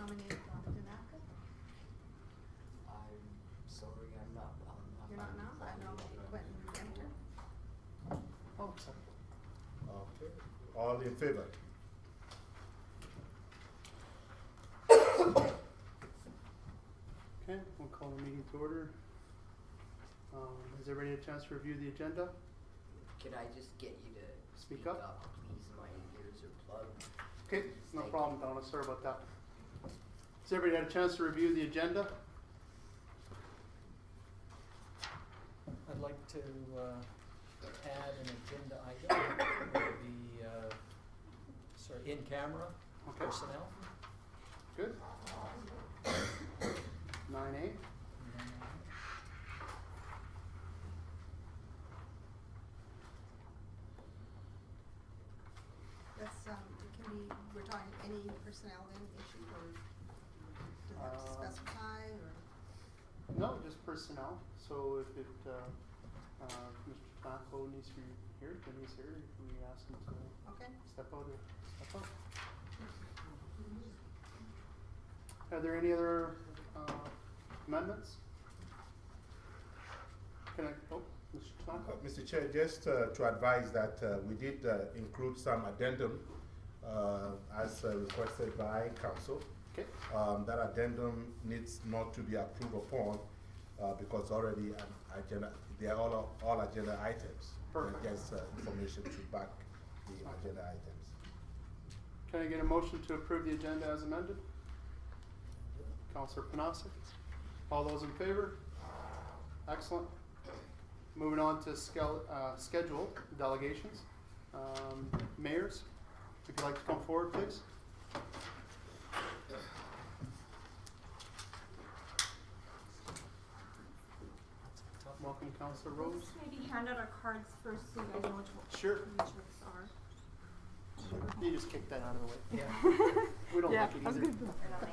nominate Don Tanaka? I'm sorry, I'm not. You're not now? I know Quentin Venter. Oh, sorry. Okay, all in favor? Okay, we'll call the meeting to order. Has everybody had a chance to review the agenda? Could I just get you to Speak speak up. up, please? My ears are plugged. Okay, no Thank problem, Donna, sorry about that. Has everybody had a chance to review the agenda? I'd like to add an agenda item for the, in camera Okay. personnel. Good. 9A. That's, it can be, we're talking any personnel then issue, or do we have to specify, or? No, just personnel. So if it, Mr. Taco needs to be here, then he's here. We ask him to Okay. step out or step out. Are there any other amendments? Can I, oh, Mr. Taco? Mr. Chair, just to advise that we did include some addendum as requested by council. Okay. That addendum needs not to be approved upon because already an agenda, they are all agenda items. Perfect. And there's information to back the agenda items. Can I get a motion to approve the agenda as amended? Councillor Panasic. All those in favor? Excellent. Moving on to schedule delegations. Mayors, if you'd like to come forward, please. Welcome, Councillor We'll Rose. just maybe hand out our cards first so you guys know which Sure. which ones are. You just kick that out of the way. Yeah. We don't Yeah, like it I was either. gonna-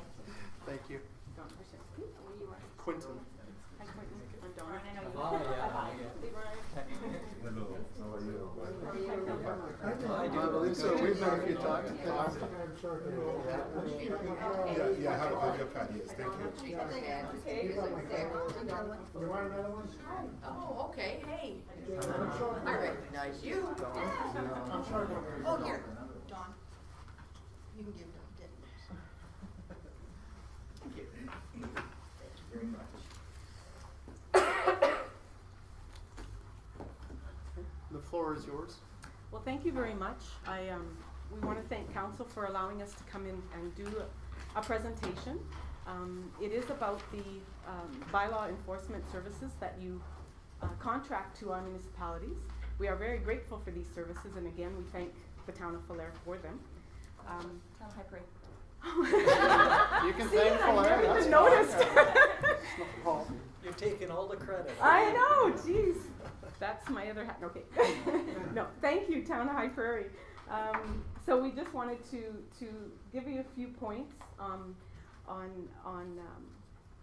Thank you. Where you are. Quinton. Hi, Quentin. I'm Donna. I know you. Oh, yeah. Hi. Leroy. Hello, how are you? I do. I believe so. We've met a few times. Yeah, I have your card, yes, thank you. Oh, okay, hey. I recognize you. Oh, here, Dawn. You can give them dinners. Thank you. Thank you very much. The floor is yours. Well, thank you very much. We want to thank council for allowing us to come in and do a presentation. It is about the bylaw enforcement services that you contract to our municipalities. We are very grateful for these services, and again, we thank the town of Falher for them. Town High Parade. You can See, thank I Falher, never that's even fine. noticed. No problem. You're taking all the credit. I know, jeez. That's my other hat. Okay. No, thank you, Town of High Prairie. So we just wanted to give you a few points on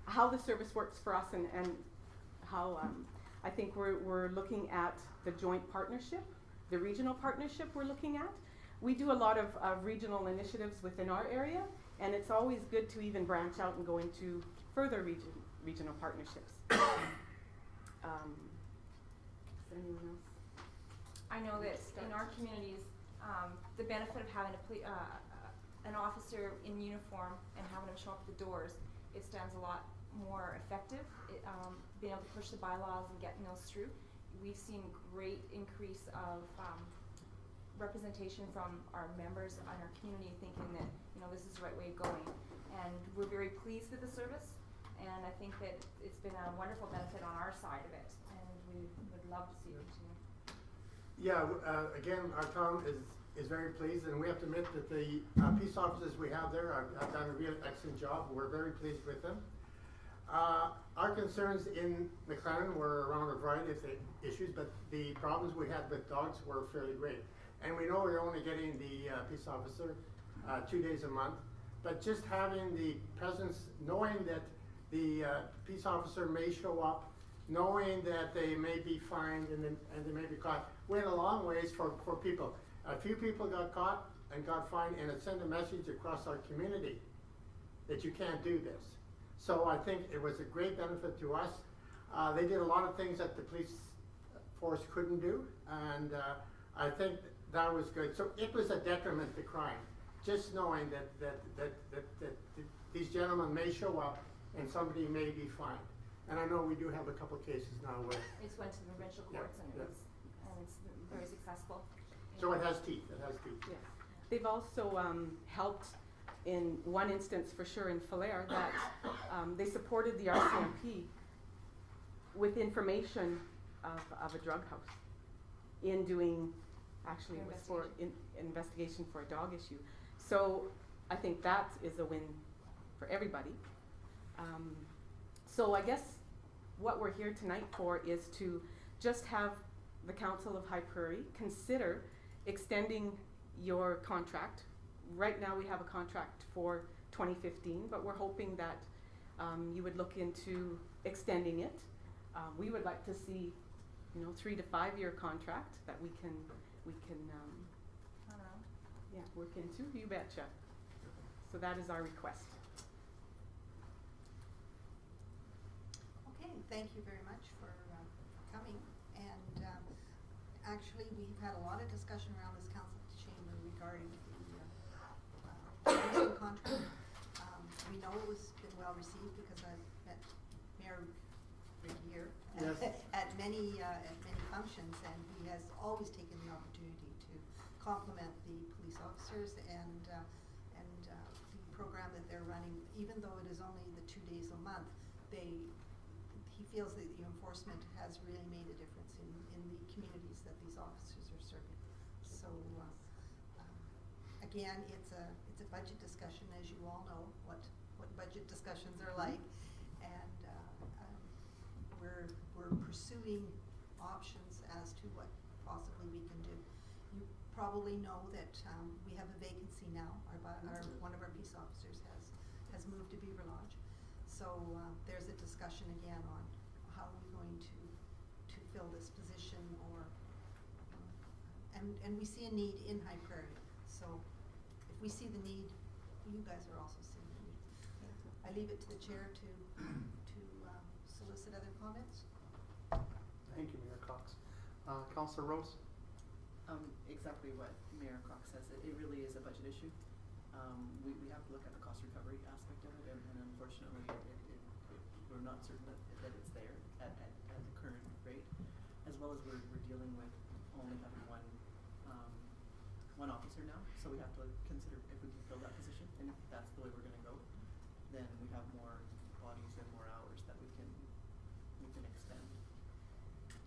how the service works for us and how I think we're looking at the joint partnership, the regional partnership we're looking at. We do a lot of regional initiatives within our area, and it's always good to even branch out and go into further regional partnerships. Anyone else? I know that in our communities, the benefit of having an officer in uniform and having him show up at the doors, it stands a lot more effective. Being able to push the bylaws and getting those through. We've seen great increase of representation from our members and our community thinking that, this is the right way of going. And we're very pleased with the service, and I think that it's been a wonderful benefit on our side of it, and we would love to see it continue. Yeah, again, our town is very pleased, and we have to admit that the peace officers we have there have done a real excellent job. We're very pleased with them. Our concerns in McLaren were around a variety of issues, but the problems we had with dogs were fairly great. And we know we're only getting the peace officer 2 days a month, but just having the presence, knowing that the peace officer may show up, knowing that they may be fined and they may be caught, went a long ways for people. A few people got caught and got fined, and it sent a message across our community that you can't do this. So I think it was a great benefit to us. They did a lot of things that the police force couldn't do, and I think that was good. So it was a detriment to crime, just knowing that these gentlemen may show up and somebody may be fined. And I know we do have a couple cases now where, It just went to the provincial Yeah, courts and yeah. it's very successful. so it has teeth, it has teeth. Yes. They've also helped in one instance for sure in Falher that they supported the RCMP with information of a drug house in doing, actually it was for investigation for a dog issue. So I think that is a win for everybody. So I guess what we're here tonight for is to just have the Council of High Prairie consider extending your contract. Right now we have a contract for 2015, but we're hoping that you would look into extending it. We would like to see, 3 to 5 year contract that we can I don't know. work into. You betcha. So that is our request. Okay, thank you very much for coming. And actually, we've had a lot of discussion around this council chamber regarding the recent contract. We know it was been well received because I've met Mayor Ricky Yes. at many functions, and he has always taken the opportunity to compliment the police officers and the program that they're running. Even though it is only the 2 days a month, he feels that the enforcement has really made a difference in the communities that these officers are serving. So again, it's a budget discussion, as you all know what budget discussions are like, and we're pursuing options as to what possibly we can do. You probably know that we have a vacancy now. One of our peace officers has moved to Beaver Lodge. So there's a discussion again on how are we going to fill this position, or and we see a need in High Prairie. So if we see the need, you guys are also seeing the need. I leave it to the chair to solicit other comments. Thank you, Mayor Cox. Councillor Rose? Exactly what Mayor Cox says. It really is a budget issue. We have to look at the cost recovery aspect of it, and unfortunately, we're not certain that it's there at the current rate, as well as we're dealing with only having one officer now, so we have to consider if we can fill that position, and if that's the way we're going to go, then we have more bodies and more hours that we can extend.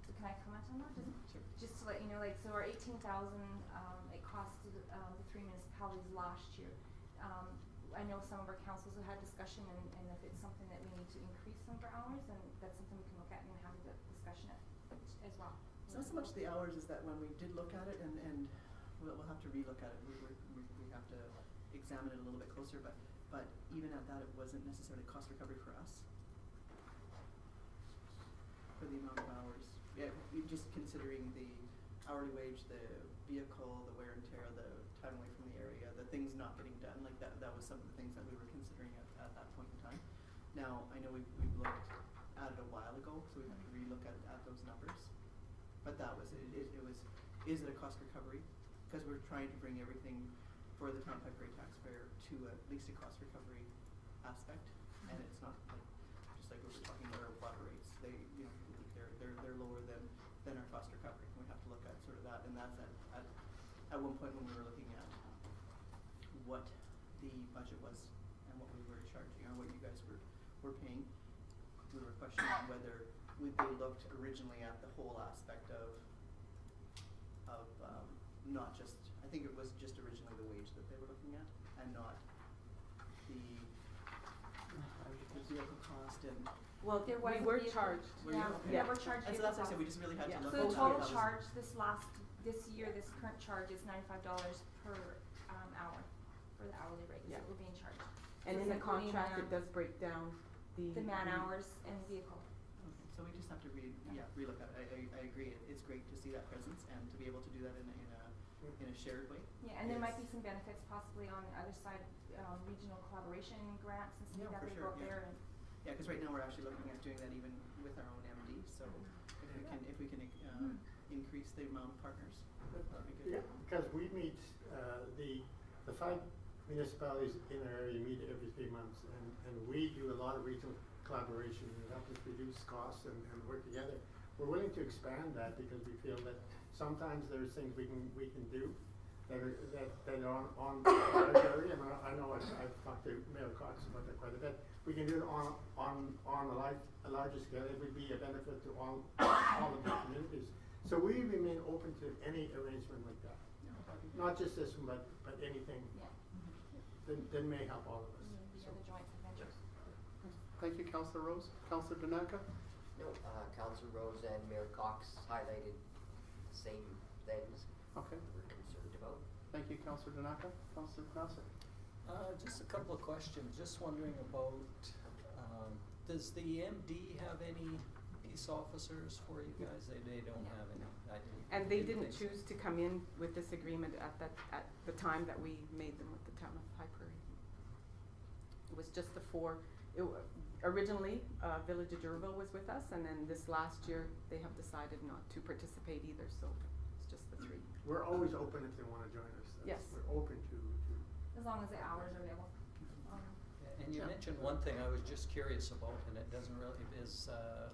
So can I comment on that? Sure. Just to let you know, so our 18,000, it costed the 3 municipalities last year. I know some of our councils have had discussion, and if it's something that we need to increase some of our hours, then that's something we can look at and have a discussion as well. It's not so much the hours, is that when we did look at it, and we'll have to relook at it. We have to examine it a little bit closer, but even at that, it wasn't necessarily cost recovery for us, for the amount of hours. Yeah, just considering the hourly wage, the vehicle, the wear and tear, the time away from the area, the things not getting done, like that was some of the things that we were considering at that point in time. Now, I know we've looked at it a while ago, so we have to relook at those numbers. But that was it. It was, is it a cost recovery? Because we're trying to bring everything for the Town High Prairie taxpayer to at least a cost recovery aspect, and it's not like, just like we were talking about our water rates. They're lower than our cost recovery. We have to look at sort of that, and that's at one point when we were looking at what the budget was and what we were charging, or what you guys were paying. We were questioning whether they looked originally at the whole aspect of not just, I think it was just originally the wage that they were looking at, and not the vehicle cost and. Well, There was we a were vehicle- charged. Were you? Yeah, Okay. we're charged And so that's what I said, we just really had Yeah. to look. So the over total how that was- charge this year, this current charge is $95 per hour for the hourly rate Yeah. that we're being charged. And So in the it's including contract, it does break down the man hours and vehicle. Okay, so we just have to relook at it. I agree, it's great to see that presence and to be able to do that in a shared way. Yeah, and there might be It's- some benefits possibly on the other side, regional collaboration collaboration grants and stuff Yeah, like that for that sure, go out yeah. there and. Yeah, because right now we're actually looking at doing that even with our own MD, so if we can increase the amount of partners, that'd be good. Yeah, because we meet, the 5 municipalities in our area meet every 3 months, and we do a lot of regional collaboration, and it helps us reduce costs and work together. We're willing to expand that because we feel that sometimes there's things we can do that are on our area, and I know I've talked to Mayor Cox about that quite a bit. We can do it on a larger scale. It would be a benefit to all of the communities. So we remain open to any arrangement like that. Not just this one, but anything Yeah. that may help all of us. The So, other joint ventures. Thank you, Councillor Rose. Councillor Danaka? No, Councilor Rose and Mayor Cox highlighted the same things Okay. we're concerned about. Thank you, Councillor Danaka. Councillor Knauser? Just a couple of questions, just wondering about, does the MD have any peace officers for you guys? They don't have any. And they didn't think so. choose to come in with this agreement at the time that we made them with the town of High Prairie. It was just the 4, originally, Village of Durville was with us, and then this last year, they have decided not to participate either, so it's just the 3. we're always open if they want to join us. Yes. We're open to. As long as the hours are available. And you Yeah. mentioned one thing I was just curious about, and it doesn't really, is,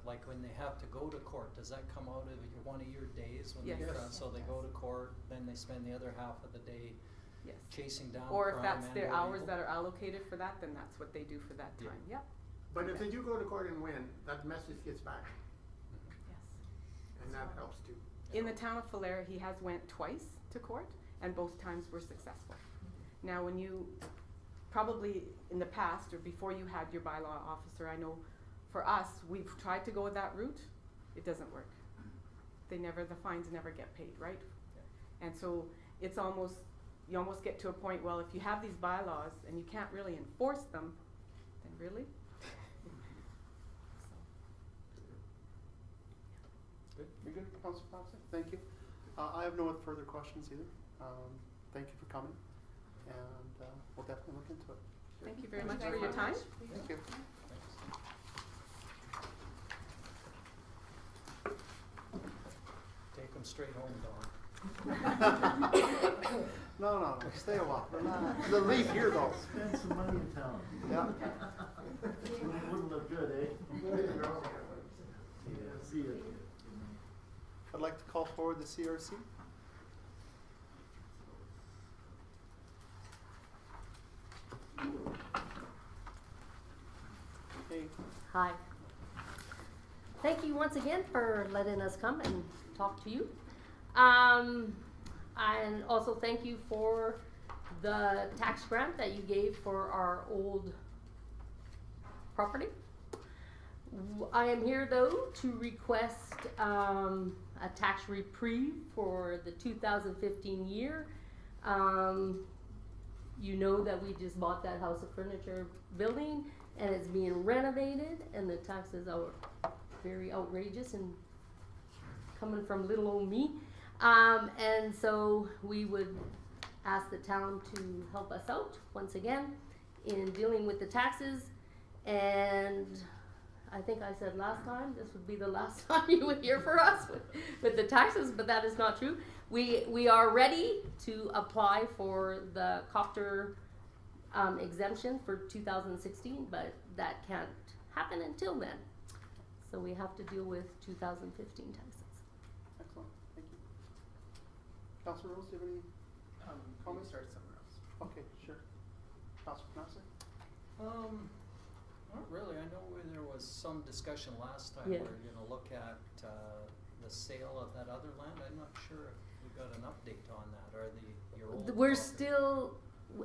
like when they have to go to court, does that come out of one of your days when they, Yes. so they go to court, then they spend the other half of the day Yes. chasing down Or if crime that's and their or hours evil? that are allocated for that, then that's what they do for that Yeah. time, yep, But if they do go to court and win, that message gets back, yes. and that helps too. In the town of Falera, he has went twice to court, and both times were successful. Now, when you, probably in the past, or before you had your bylaw officer, I know for us, we've tried to go that route, it doesn't work. The fines never get paid, right? And so, it's almost, you almost get to a point, well, if you have these bylaws and you can't really enforce them, then really? Good. You're good, Councillor Thompson? Thank you. I have no further questions either. Thank you for coming, and we'll definitely look into it. Thank you very Thank much you for very your much. time. Thank you. Take them straight home, Dawn. No, stay a while. Relax. They'll leave here though. Spend some money in town. Yeah. Wouldn't look good, eh? Yeah, see it. I'd like to call forward the CRC. Okay. Hi. Thank you once again for letting us come and talk to you. And also thank you for the tax grant that you gave for our old property. I am here though to request a tax reprieve for the 2015 year. You know that we just bought that House of Furniture building and it's being renovated and the taxes are very outrageous and coming from little old me. And so we would ask the town to help us out once again in dealing with the taxes. And I think I said last time, this would be the last time you would hear for us with the taxes, but that is not true. We are ready to apply for the copter exemption for 2016, but that can't happen until then. So we have to deal with 2015 taxes. Excellent. Thank you. Councillor Rose, do you have any We comments? start somewhere else. Okay, sure. Councillor Knauser? Not really. I know there was some discussion last time Yeah. where you're gonna look at the sale of that other land. I'm not sure if we got an update on that or your old We're property. still,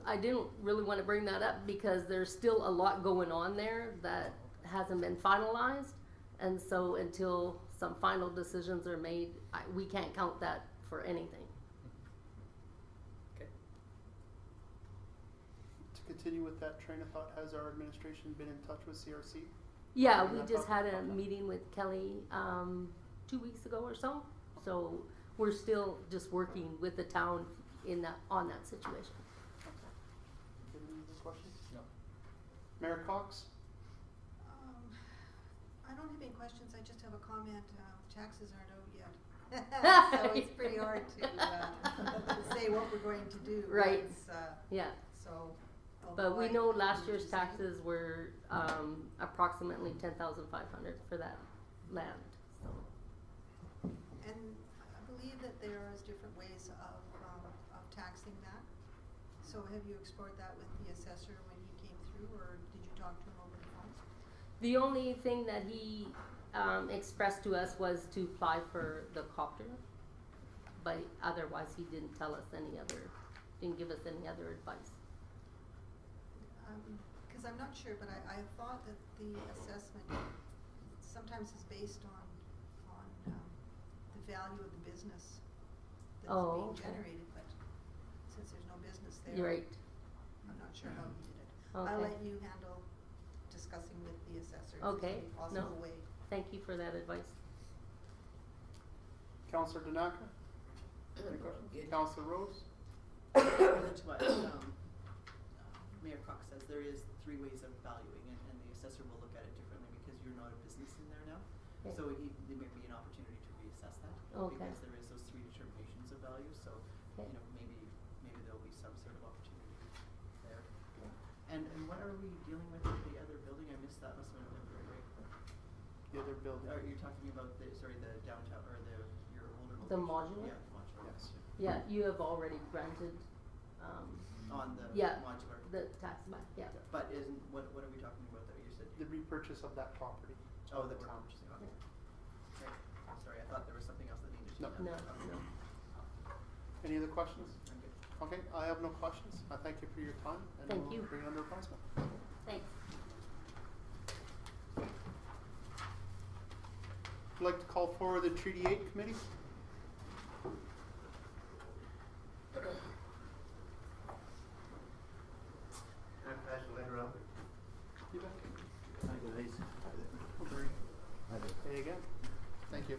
I didn't really want to bring that up because there's still a lot going on there that hasn't been finalized. And so until some final decisions are made, we can't count that for anything. Okay. To continue with that train of thought, has our administration been in touch with CRC? Yeah, Bring we that just up. had a Okay. meeting with Kelly 2 weeks ago or so. So we're still just working with the town on that situation. Okay. Do you have any other questions? No. Mayor Cox? I don't have any questions, I just have a comment, taxes aren't out yet. So it's pretty hard to say what we're going to do. Right. once, Yeah, So. but although we I- know last year's taxes were, approximately 10,500 for that land, so. And I believe that there is different ways of taxing that. So have you explored that with the assessor when he came through, or did you talk to him over the phone? The only thing that he expressed to us was to apply for the copter, but otherwise he didn't tell us didn't give us any other advice. Cause I'm not sure, but I thought that the assessment sometimes is based on the value of the business that's Oh, being okay. generated, but since there's no business there. You're right. I'm not sure how he did it. I'll Okay. let you handle discussing with the assessor if Okay, there's any no. possible way. Thank you for that advice. Councillor Danaka? Any questions? Councillor Rose? That's what, Mayor Cox says, there is 3 ways of valuing it, and the assessor will look at it differently because you're not a business in there now. Okay. So there may be an opportunity to reassess that. Okay. Because there is those 3 determinations of value, so, Okay. you know, maybe there'll be some sort of opportunity there. And what are we dealing with the other building? I missed that, must have been right. The other building? Are you talking about the downtown, or your older location? The modular? Yeah, the modular. Yes. Yeah, you have already granted, On the Yeah. modular. the tax back, yeah. But what are we talking about there? You said. The repurchase of that property. Oh, of that the we're town. purchasing, okay. Great. Sorry, I thought there was something else that needed to be No. done. No, Okay. no. Any other questions? I'm good. Okay, I have no questions. I thank you for your time, and Thank we'll you. bring it under advisement. Thanks. I'd like to call forward the Treaty 8 Committee. Can I pass the letter out? You bet. Hi, guys. Agree. Hi there. Hey again. Thank you.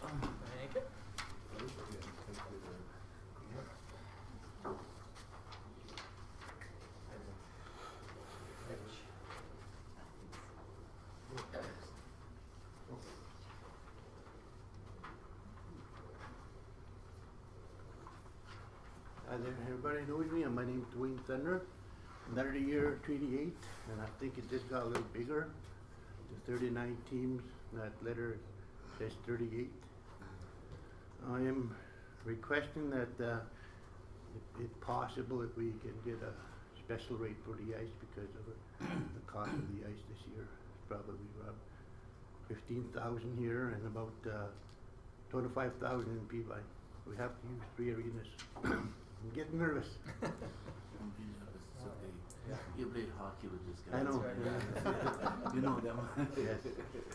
Thank you. Hi there, everybody knows me, my name's Dwayne Thunder. Another year, Treaty 8, and I think it just got a little bigger. The 39 teams, that letter says 38. I am requesting that, if possible, if we can get a special rate for the ice because of the cost of the ice this year. It's probably around 15,000 here and about 25,000 in Peavine. We have to use 3 arenas. I'm getting nervous. Don't be nervous, it's okay. You played hockey with this guy. I know. Yeah. You know them. Yes,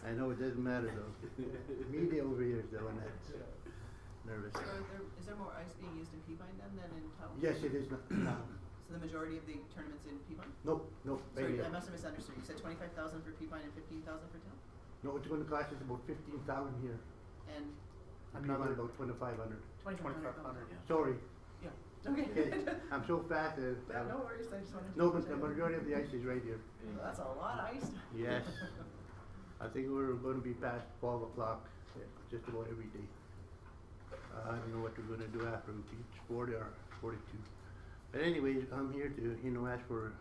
I know, it doesn't matter though. Media over here is the one that's nervous. So is there more ice being used in Peavine than in town? Yes, it is now. So the majority of the tournaments in Peavine? Nope, Sorry, right I here. must have misunderstood. You said 25,000 for Peavine and 15,000 for town? No, it's gonna cost us about 15,000 here. And I'm not about 2,500. 2,500. Sorry. Yeah. Okay. Okay, I'm so fast that. Yeah, no worries. I just wanted to. No, but the check. majority of the ice is right here. Well, that's a lot of ice. Yes. I think we're gonna be past 12 o'clock just about every day. I don't know what we're gonna do after we reach 40 or 42. But anyways, I'm here to, ask for,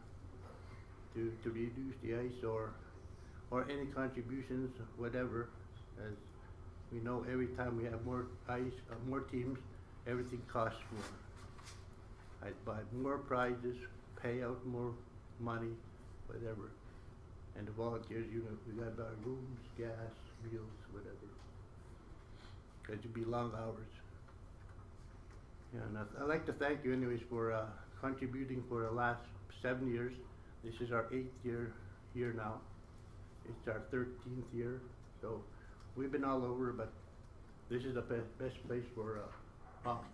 to reduce the ice or any contributions, whatever. As we know, every time we have more ice, more teams, everything costs more. I'd buy more prizes, pay out more money, whatever. And the volunteers, we gotta buy rooms, gas, meals, whatever. It'd be long hours. Yeah, and I'd like to thank you anyways for contributing for the last 7 years. This is our 8th year now. It's our 13th year, so we've been all over, but this is the best place for hockey.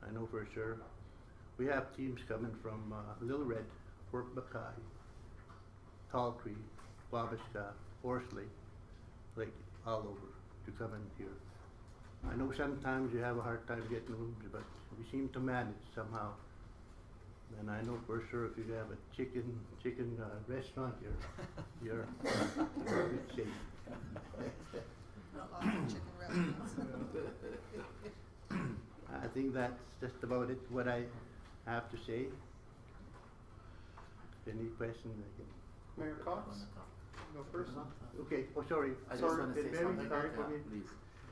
I know for sure. We have teams coming from Little Red, Fort Mackay, Tall Creek, Wabasca, Horsley, like all over to come in here. I know sometimes you have a hard time getting rooms, but we seem to manage somehow. And I know for sure if you have a chicken restaurant, you're in good shape. Lots of chicken restaurants. I think that's just about it, what I have to say. Any questions, I can. Mayor Cox, go first. Okay, oh, sorry. I just Sorry, wanna say very something, sorry for me. please.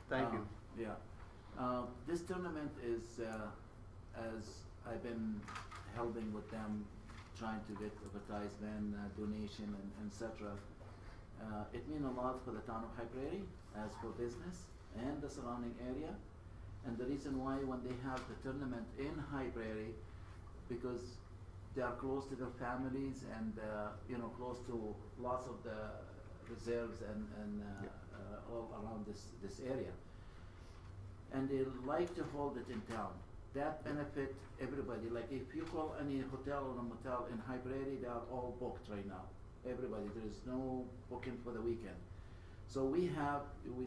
Thank you. Yeah. This tournament is, as I've been helping with them, trying to get advertisement, donation and et cetera. It means a lot for the town of High Prairie, as for business and the surrounding area. And the reason why when they have the tournament in High Prairie, because they are close to their families and, close to lots of the reserves and all around this area. And they like to hold it in town. That benefit everybody. Like if you call any hotel or a motel in High Prairie, they are all booked right now. Everybody, there is no booking for the weekend. So we're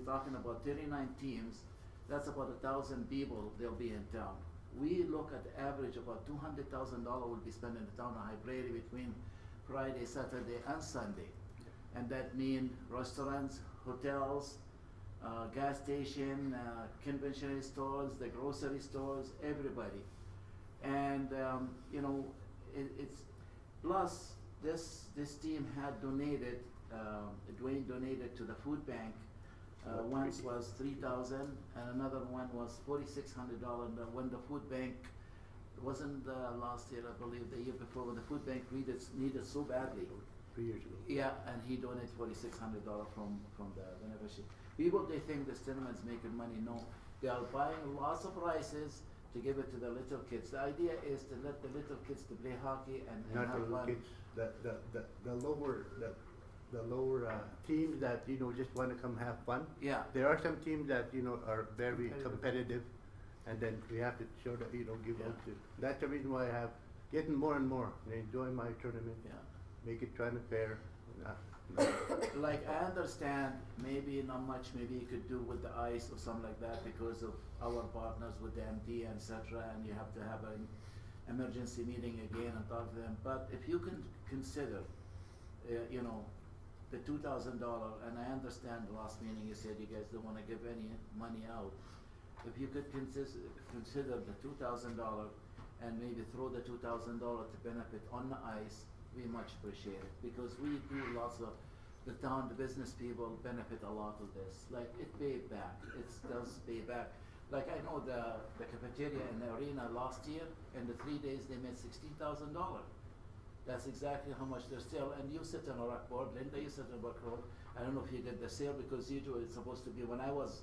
talking about 39 teams. That's about 1,000 people they'll be in town. We look at the average about $200,000 will be spent in the town of High Prairie between Friday, Saturday, and Sunday. And that means restaurants, hotels, gas station, convention stores, the grocery stores, everybody. And it's plus this team had donated. Dwayne donated to the food bank. Once was $3,000, and another one was $4,600. When the food bank wasn't last year, I believe the year before, when the food bank needed so badly. 3 years ago. Yeah, and he donated $4,600 from the membership. People, they think this tournament's making money. No, they are buying lots of rices to give it to the little kids. The idea is to let the little kids to play hockey and Not have the little fun. kids, the lower teams that, just wanna come have fun. Yeah. There are some teams that, are very competitive, and then we have to show that, give out to. That's the reason why I have getting more and more, and enjoy my tournament. Yeah. Make it kind of fair. Like I understand, maybe not much, maybe you could do with the ice or something like that because of our partners with the MD and etc. And you have to have an emergency meeting again and talk to them. But if you can consider, the $2,000, and I understand the last meeting you said you guys don't want to give any money out. If you could consider the $2,000 and maybe throw the $2,000 to benefit on the ice, we much appreciate it because we do lots of the town, the business people benefit a lot of this. Like it pay back, it does pay back. Like I know the cafeteria in the arena last year, in the 3 days they made $16,000. That's exactly how much they're still. And you sit on a rock board, Linda, you sit on a rock board. I don't know if you did the sale because usually it's supposed to be when I was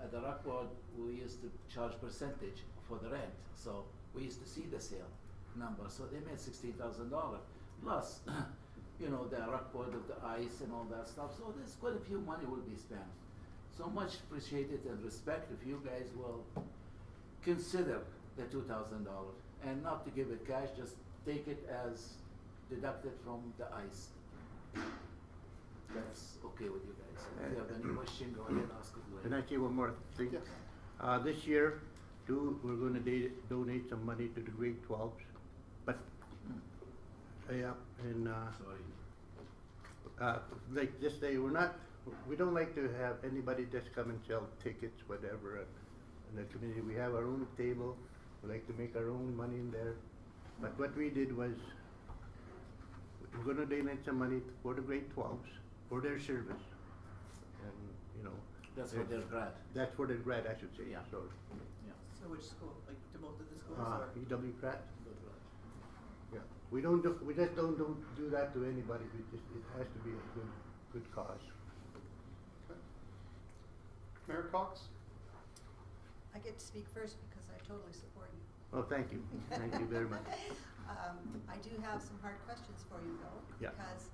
at the rock board, we used to charge percentage for the rent. So we used to see the sale number. So they made $16,000 plus, the rock board of the ice and all that stuff. So there's quite a few money will be spent. So much appreciated and respect if you guys will consider the $2,000 and not to give it cash, just take it as deducted from the ice. That's okay with you guys. If you have any question, go ahead and ask it. Can I say one more thing? Yes. This year, too, we're gonna donate some money to the grade 12s, but, yeah, and, Sorry. like just say, we don't like to have anybody just come and sell tickets, whatever, in the community. We have our own table, we like to make our own money in there. But what we did was, we're gonna donate some money for the grade 12s, for their service. And, That's for their grad. that's for their grad, I should say, Yeah. sorry. So which school, like to both of the schools or? E.W. Pratt? Yeah, we just don't do that to anybody, it has to be a good cause. Okay. Mayor Cox? I get to speak first because I totally support you. Oh, thank you very much. I do have some hard questions for you though. Yeah. Because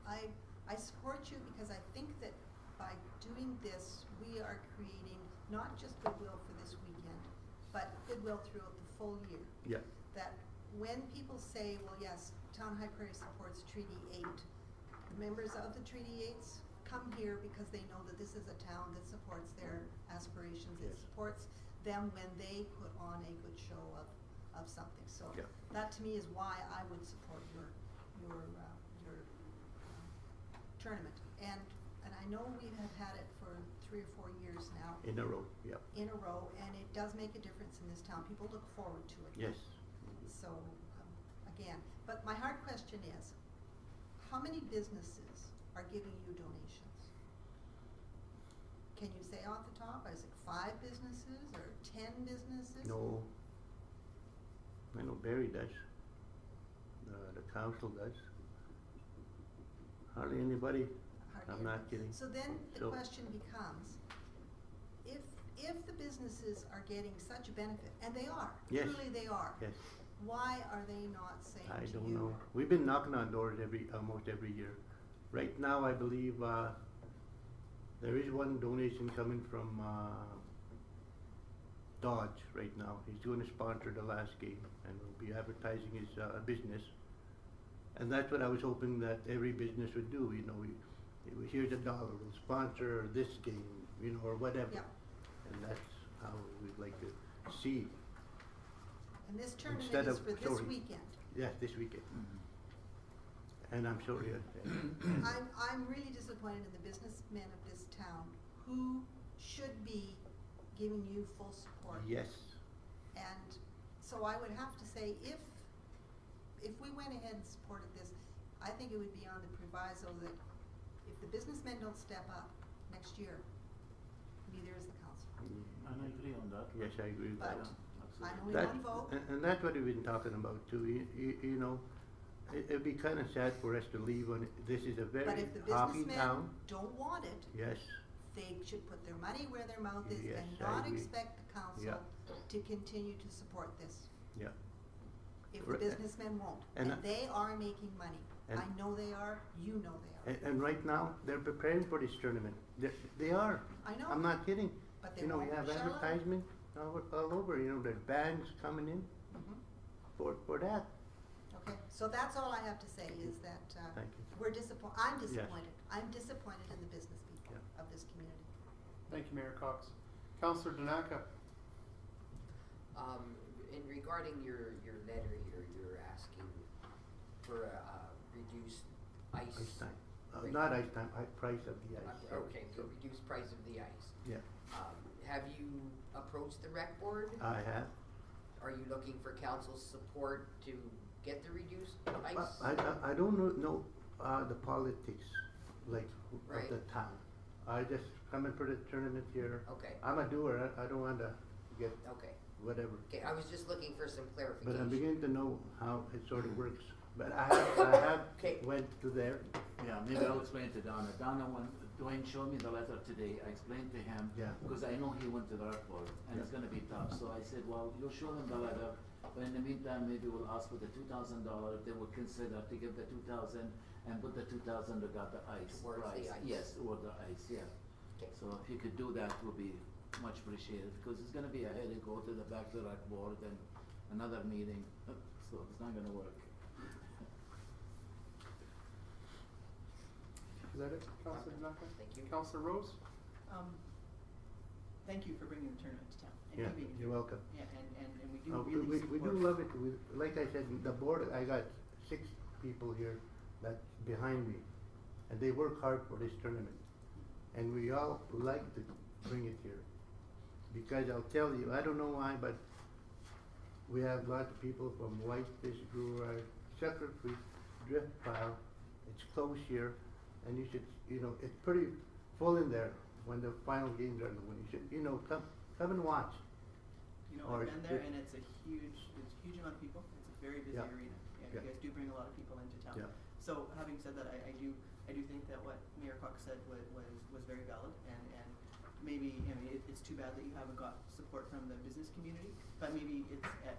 I support you because I think that by doing this, we are creating not just goodwill for this weekend, but goodwill throughout the full year. Yeah. That when people say, well, yes, Town High Prairie supports Treaty 8, the members of the Treaty 8s come here because they know that this is a town that supports their aspirations, it Yes. supports them when they put on a good show of something. So Yeah. that to me is why I would support your tournament. And I know we have had it for 3 or 4 years now In a row, yep, in a row, and it does make a difference in this town. People look forward to it. yes. So, again, but my hard question is, how many businesses are giving you donations? Can you say off the top, is it 5 businesses or 10 businesses? No, I know Barry does, the council does. Hardly anybody, Hardly I'm not any. kidding. So then the So- question becomes, if the businesses are getting such a benefit, and they are, Yes. truly they are, Yes, why are they not saying I to don't you? know. We've been knocking on doors almost every year. Right now, I believe, there is one donation coming from, Dodge right now. He's gonna sponsor the last game and will be advertising his, business. And that's what I was hoping that every business would do, you know, here's $1, we'll sponsor this game, you know, or whatever. Yeah. And that's how we'd like to see, And this tournament Instead is of for this sorry. weekend. yeah, this weekend. And I'm sorry, I'm really disappointed in the businessmen of this town who should be giving you full support. yes, And so I would have to say, if we went ahead and supported this, I think it would be on the proviso that if the businessmen don't step up next year, neither is the council. And I agree on that. yes, I agree with that. But Absolutely. I'm only That, one vote. and that's what we've been talking about too, you know, it'd be kinda sad for us to leave on, this is a But very if the hockey businessmen town. don't want it, Yes, they should put their money where their mouth is Yes, and I not agree. expect the council Yeah. to continue to support this. yeah, If the Right. businessmen won't, And and they are making money. and- I know they are, you know they are. and right now, they're preparing for this tournament, they are. I know. I'm not kidding. But they You know, we won't have shell out. advertisement all over, you know, there's bands coming in Mhm. for that. Okay, so that's all I have to say is that, Thank you. we're I'm Yes. disappointed. I'm disappointed in the business people Yeah. of this community. Thank you, Mayor Cox. Councillor Danaka. In regarding your letter here, you're asking for a reduced ice. Ice time, rate. not ice time, price of the ice. sorry. Okay, the reduced price of the ice. Yeah, Have you approached the rec board? I have. Are you looking for council's support to get the reduced ice? I don't know, the politics, like, of Right. the town. I just come in for the tournament here. Okay, I'm a doer, I don't want to get okay. whatever. Okay, I was just looking for some clarification. But I'm beginning to know how it sort of works. But I have Okay. went to there, Yeah, maybe I'll explain to Donna. When Dwayne showed me the letter today, I explained to him, Yeah. because I know he went to the rec board, and it's Yeah. gonna be tough, so I said, well, you'll show him the letter, but in the meantime, maybe we'll ask for the $2,000, they would consider to give the 2,000 and put the 2,000 to got the ice Towards the price. ice. Yes, toward the ice, yeah. Okay. So if you could do that, would be much appreciated, because it's gonna be a headache, go to the back to the rec board and another meeting, so it's not gonna work. Is that it, Councillor Danaka? Thank you. Councillor Rose? Thank you for bringing the tournament to town and yeah, keeping it. you're welcome. Yeah, and we do Oh, really we support. do love it, like I said, the board, I got 6 people here that's behind me, and they work hard for this tournament. And we all like to bring it here. Because I'll tell you, I don't know why, but we have lots of people from Whitefish, Brewer, Sucker Creek, Drift Pile, it's close here, and you should, you know, it's pretty full in there when the final games are, when you should, you know, come and watch. You know, Or I've been there if- and it's a huge amount of people. It's a very busy Yeah. arena. And Yeah. you guys do bring a lot of people into town. Yeah. So having said that, I do think that what Mayor Cox said was very valid and maybe, I mean, it's too bad that you haven't got support from the business community, but maybe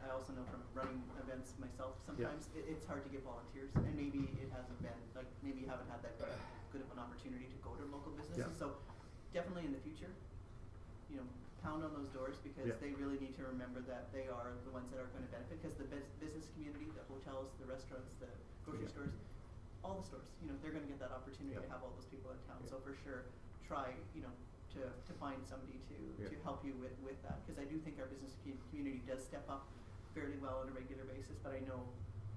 I also know from running events myself, sometimes it's hard to get volunteers and maybe it hasn't been, like, maybe you haven't had that good of an opportunity to go to local businesses. Yeah. So definitely in the future, you know, pound on those doors because Yeah. they really need to remember that they are the ones that are going to benefit because the business community, the hotels, the restaurants, the grocery Yeah. stores, all the stores, you know, they're going to get that opportunity to Yeah. have all those people in town. Yeah. So for sure, try, you know, to find somebody Yeah. to help you with that, because I do think our business community does step up fairly well on a regular basis, but I know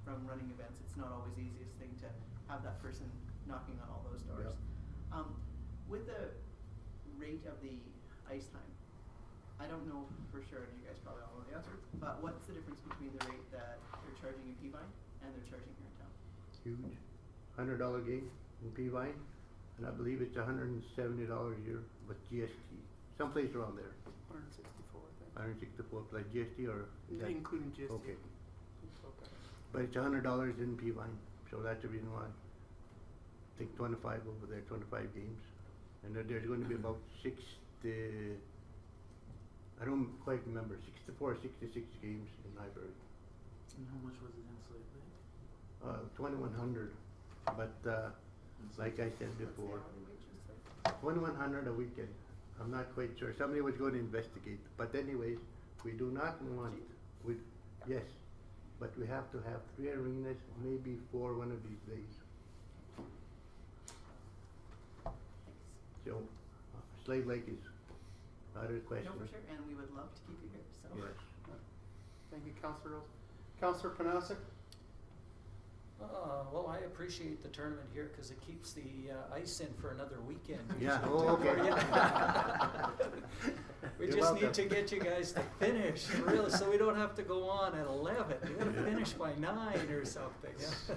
from running events, it's not always the easiest thing to have that person knocking on all those doors. With the rate of the ice time, I don't know for sure, and you guys probably all know the answer, but what's the difference between the rate that they're charging in Peavine and they're charging here in town? Huge. $100 game in Peavine, and I believe it's $170 a year with GST. Someplace around there. 164, I think. 164 plus GST or is that? Including GST. Okay. Okay. But it's $100 in Peavine, so that's the reason why. I think 25 over there, 25 games. And then there's going to be about 60, I don't quite remember, 64 or 66 games in Highbury. And how much was it in Slave Lake? 2,100, but like I said What's the before, hourly wage and stuff? 2,100 a weekend. I'm not quite sure. Somebody was going to investigate. But anyways, we do not want, yes, but we have to have 3 arenas, maybe 4 one of these days. So, Slave Lake is out of the question. No, for sure, and we would love to keep you here, so. Yes. Thank you, Councillor Rose. Councillor Panasic? Well, I appreciate the tournament here because it keeps the ice in for another weekend. Yeah, usually, oh, too. okay. We You're just welcome. need to get you guys to finish, really, so we don't have to go on at 11. We gotta finish by 9 or something. Yeah?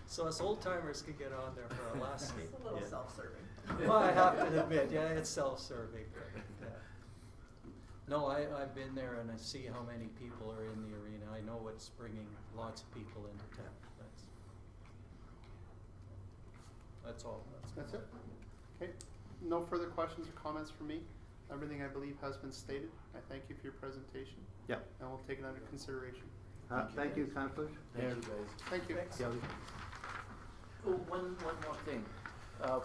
So us old timers can get on there for our last skate. It's a little Yeah. self-serving. Well, I have to admit, yeah, it's self-serving. But, no, I've been there and I see how many people are in the arena. I know it's bringing lots of people into town. That's all. That's it? Okay. No further questions or comments from me. Everything I believe has been stated. I thank you for your presentation. Yeah. And we'll take it under consideration. Thank you, councillors. Thank you guys. Thank you. Kelly. Oh, one more thing.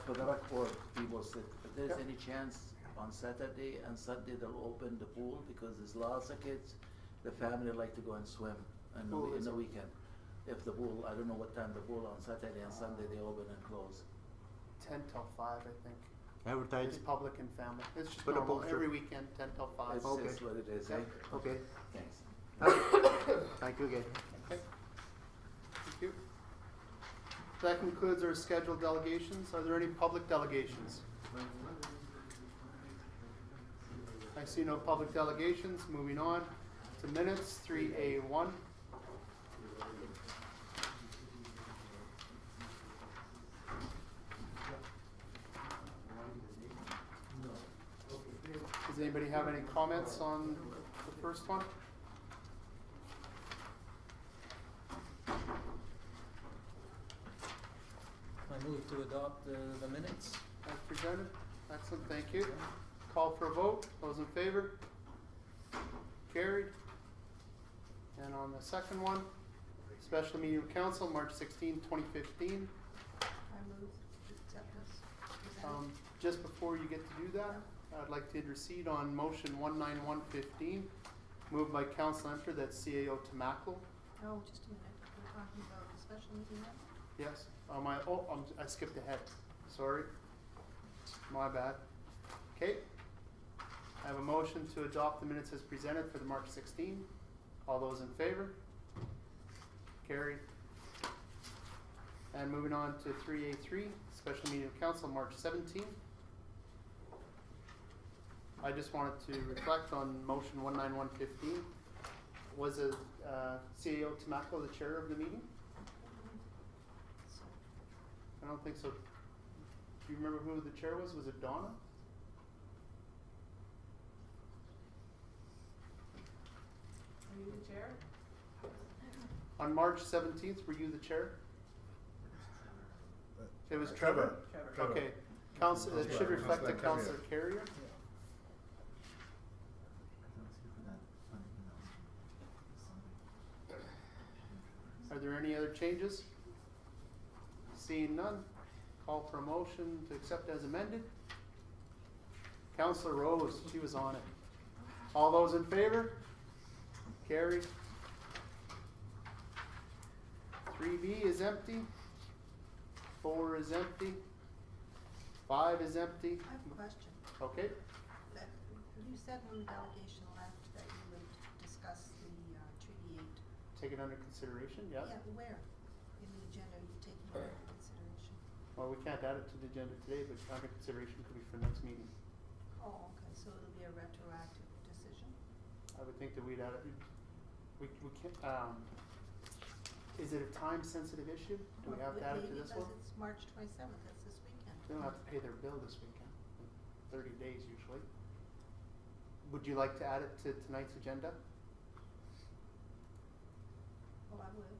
For the rec board people, if there's Yeah. any chance on Saturday and Sunday they'll open the pool because there's lots of kids, the family like to go and swim in Pool in is the open. weekend. If the pool, I don't know what time the pool on Saturday and Sunday they open and close. 10 till 5, I think. Advertise It's it. public and family. It's just Put a normal, poster. every weekend, 10 till 5. That's Okay. just what it is, eh? Yeah. Okay. Thanks. Thank you again. Okay. Thank you. That concludes our scheduled delegations. Are there any public delegations? I see no public delegations. Moving on to minutes, 3A1. Does anybody have any comments on the first one? I move to adopt the minutes. As presented. Excellent, thank you. Call for a vote. Those in favor? Carried. And on the second one, special meeting of council, March 16, 2015. I move to accept this. Just before you get to do that, I'd like to intercede on motion 19115, moved by Council Enter, that's CAO Tamaco. Oh, just a minute, we're talking about the special meeting now? Yes, I skipped ahead, sorry. My bad. Okay. I have a motion to adopt the minutes as presented for the March 16. All those in favor? Carried. And moving on to 3A3, special meeting of council, March 17. I just wanted to reflect on motion 19115. Was it CAO Tamaco the chair of the meeting? So, I don't think so. Do you remember who the chair was? Was it Donna? are you the chair? On March 17th, were you the chair? It was Trevor. Trevor. Okay. Council, it should reflect the Councillor Councillor Carrier. Are there any other changes? Seeing none, call for a motion to accept as amended. Councillor Rose, she was on it. All those in favor? Carried. 3B is empty. 4 is empty. 5 is empty. I have a question. Okay, You said when the delegation left that you would discuss the Treaty 8. take it under consideration, yes? Yeah, where in the agenda are you taking it under consideration? Well, we can't add it to the agenda today, but under consideration could be for next meeting. Oh, okay, so it'll be a retroactive decision? I would think that we'd add it, we can't, is it a time-sensitive issue? Do we have to add it to this one? Because it's March 27th, that's this weekend. They don't have to pay their bill this weekend, 30 days usually. Would you like to add it to tonight's agenda? Well, I would.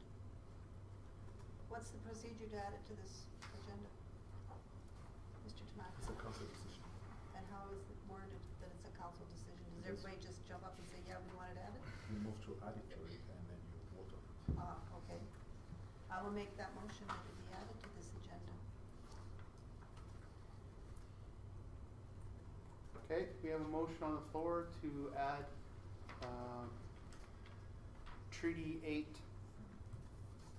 What's the procedure to add it to this agenda? Mr. Tamaki? It's a council decision. And how is it worded that it's a council decision? Does Yes. everybody just jump up and say, yeah, we want it added? You move to add it to it and then you vote on it. Okay. I will make that motion that it be added to this agenda. Okay, we have a motion on the floor to add, Treaty 8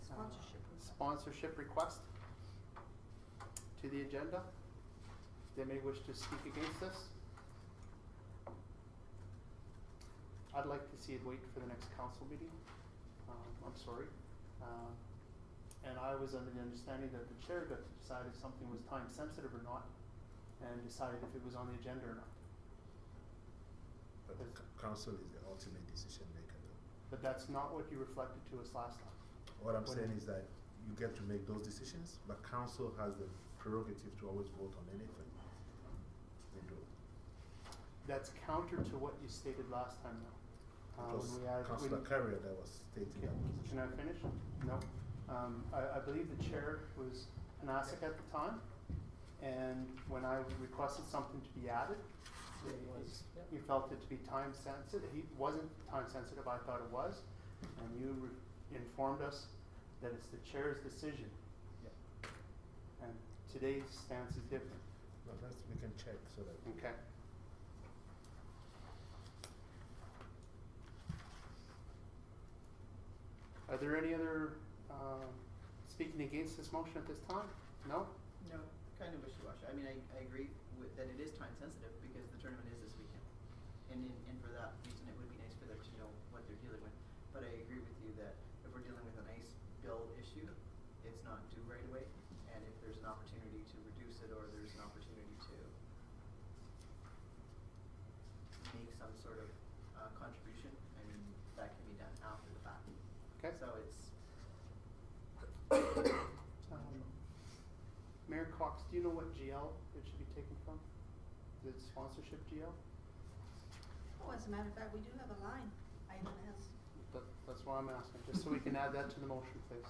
Sponsorship. request. sponsorship request to the agenda. They may wish to speak against this. I'd like to see it wait for the next council meeting. I'm sorry. And I was under the understanding that the chair got to decide if something was time sensitive or not, and decided if it was on the agenda or not. But the council is the ultimate decision maker though. But that's not what you reflected to us last time. What I'm When- saying is that you get to make those decisions, but council has the prerogative to always vote on anything. They do. That's counter to what you stated last time though. It was When we added- Councillor when- Carrier that was stating that position. Can I finish? No. I believe the chair was Panasic at the time, and when I requested something to be added, It was, yeah. he felt it to be time sensitive. He wasn't time sensitive, I thought it was, and you informed us that it's the chair's decision. Yep. And today's stance is different. Well, we can check so that. Okay. Are there any other, speaking against this motion at this time? No? No, kind of wishy-washy. I mean, I agree with that it is time sensitive because the tournament is this weekend. And for that reason, it would be nice for them to know what they're dealing with. But I agree with you that if we're dealing with an ice bill issue, it's not due right away. And if there's an opportunity to reduce it or there's an opportunity to make some sort of contribution, I mean, that can be done after the fact. Okay. So it's, Mayor Cox, do you know what GL it should be taken from? Is it sponsorship GL? Oh, as a matter of fact, we do have a line item that has, That's why I'm asking, just so we can add that to the motion, please.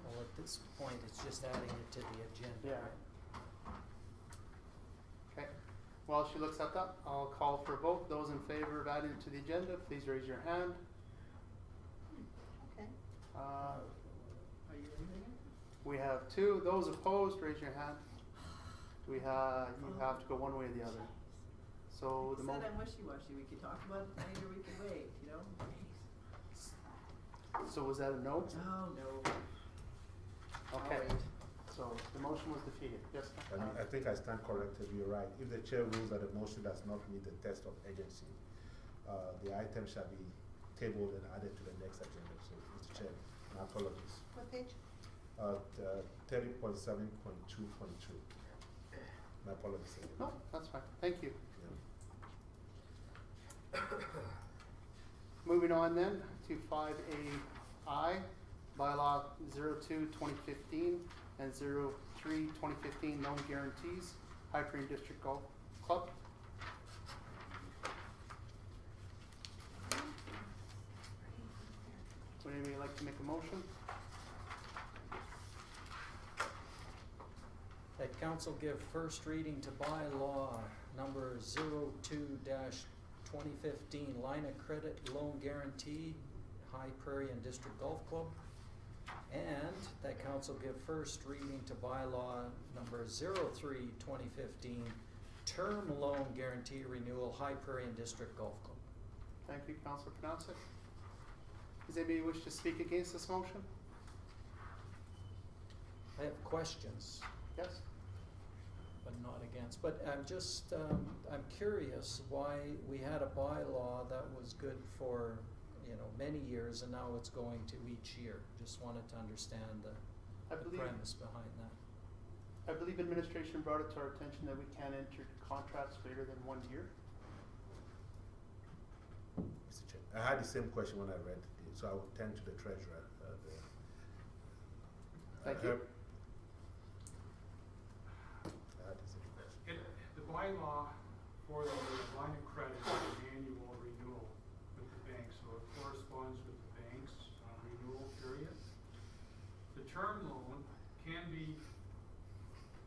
Well, at this point, it's just adding it to the agenda. Yeah. Okay, while she looks that up, I'll call for a vote. Those in favor of adding it to the agenda, please raise your hand. okay. are you leaving it? We have two. Those opposed, raise your hand. You have to go one way or the other. So the Said motion. I'm wishy-washy, we could talk about it later, we could wait, you know? So was that a no? No. Okay. I'll wait. So the motion was defeated. Yes. I think I stand corrected, you're right. If the chair rules that the motion does not meet the test of urgency, the item shall be tabled and added to the next agenda. So, Mr. Chair, my apologies. What page? 30.7.2.2. My apologies. No, that's fine. Thank you. Yeah. Moving on then to 5AI, bylaw 02-2015 and 03-2015 loan guarantees, Hyperion District Golf Club. Would anybody like to make a motion? That council give first reading to bylaw number 02-2015, line of credit loan guarantee, High Prairie and District Golf Club. And that council give first reading to bylaw number 03-2015, term loan guarantee renewal, High Prairie and District Golf Club. Thank you, Councillor Panasic. Does anybody wish to speak against this motion? I have questions. Yes? but not against. But I'm just, I'm curious why we had a bylaw that was good for, you know, many years and now it's going to each year. Just wanted to understand I the believe, premise behind that. I believe administration brought it to our attention that we can't enter contracts greater than 1 year. Mr. Chair, I had the same question when I read it, so I will turn to the treasurer. Thank you. I had the same question. The bylaw for the line of credit is an annual renewal with the bank, so it corresponds with the bank's renewal period. The term loan can be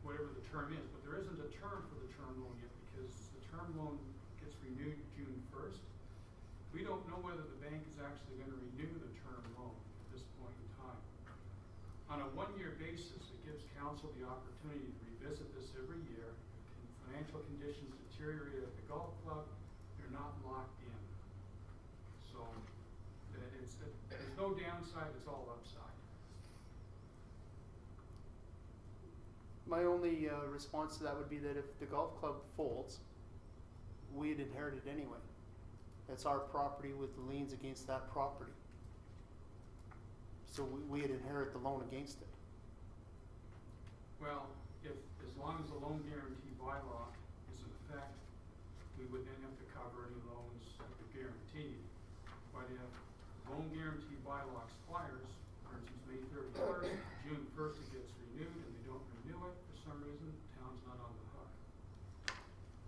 whatever the term is, but there isn't a term for the term loan yet because the term loan gets renewed June 1st. We don't know whether the bank is actually going to renew the term loan at this point in time. On a 1-year basis, it gives council the opportunity to revisit this every year. If financial conditions deteriorate at the golf club, they're not locked in. So there's no downside, it's all upside. My only response to that would be that if the golf club folds, we'd inherit it anyway. It's our property with liens against that property. So we'd inherit the loan against it. Well, as long as the loan guarantee bylaw is in effect, we would then have to cover any loans that are guaranteed. But if loan guarantee bylaw expires, for instance, May 31st, June 1st it gets renewed and they don't renew it for some reason, the town's not on the hook.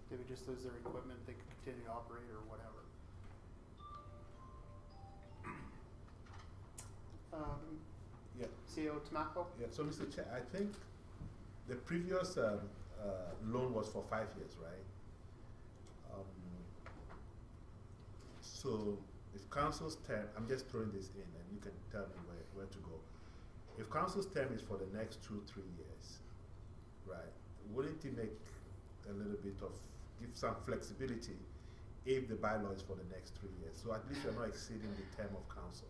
They would just lose their equipment, they could continue to operate or whatever. Yeah. CEO Tamaco? Yeah, so Mr. Chair, I think the previous loan was for 5 years, right? So if council's term, I'm just throwing this in and you can tell me where to go. If council's term is for the next 2-3 years, right, wouldn't it make a little bit of, give some flexibility if the bylaw is for the next 3 years? So at least you're not exceeding the term of council.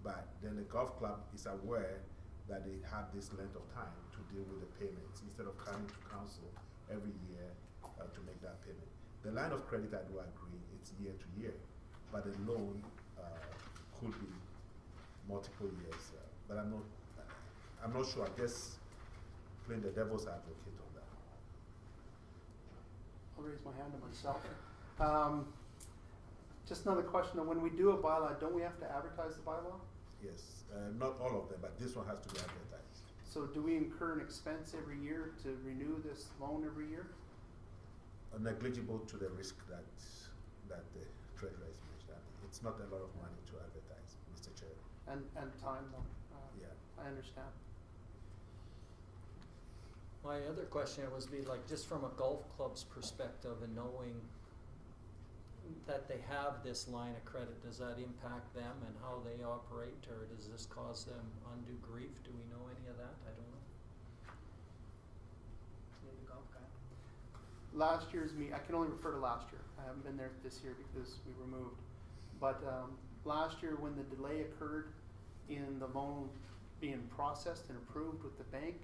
But then the golf club is aware that they have this length of time to deal with the payments instead of coming to council every year to make that payment. The line of credit, I do agree, it's year to year, but the loan could be multiple years. But I'm not sure. I guess playing the devil's advocate on that. I'll raise my hand to myself. Just another question, when we do a bylaw, don't we have to advertise the bylaw? Yes, not all of them, but this one has to be advertised. So do we incur an expense every year to renew this loan every year? Negligible to the risk that the treasurer is mentioning. It's not a lot of money to advertise, Mr. Chair. And time though. Yeah. I understand. My other question was be like, just from a golf club's perspective and knowing that they have this line of credit, does that impact them and how they operate, or does this cause them undue grief? Do we know any of that? I don't know. You're the golf guy. Last year's I can only refer to last year. I haven't been there this year because we were moved. But last year when the delay occurred in the loan being processed and approved with the bank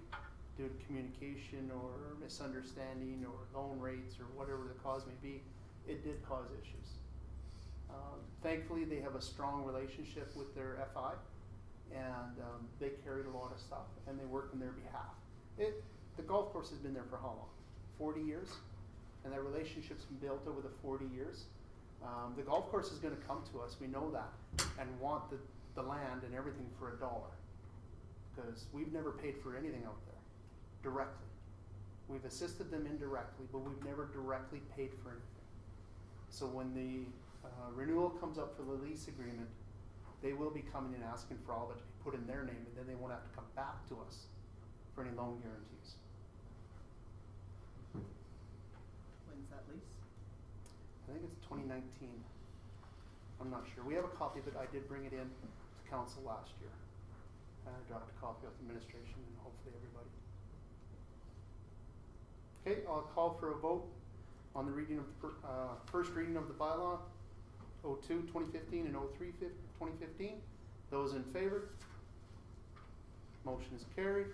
due to communication or misunderstanding or loan rates or whatever the cause may be, it did cause issues. Thankfully, they have a strong relationship with their FI, and they carried a lot of stuff, and they worked on their behalf. The golf course has been there for how long? 40 years? And that relationship's been built over the 40 years. The golf course is going to come to us, we know that, and want the land and everything for $1. Because we've never paid for anything out there directly. We've assisted them indirectly, but we've never directly paid for anything. So when the renewal comes up for the lease agreement, they will be coming and asking for all of it to be put in their name, and then they won't have to come back to us for any loan guarantees. When's that lease? I think it's 2019. I'm not sure. We have a copy of it. I did bring it in to council last year. And I dropped a copy with administration and hopefully everybody. Okay, I'll call for a vote on the reading of first reading of the bylaw 02-2015 and 03-2015. Those in favor? Motion is carried.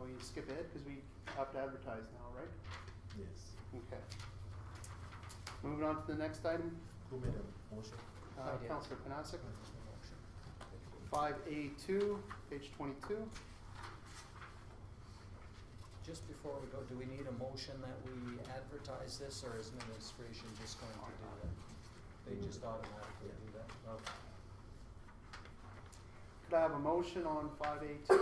we skip ahead, cause we have to advertise now, right? Yes. Okay. Moving on to the next item, Who made a motion? I did. Councillor Panasic. Motion. 5A2, page 22. Just before we go, do we need a motion that we advertise this, or is administration just going to do that? They just automatically do that? Okay. Could I have a motion on 5A2?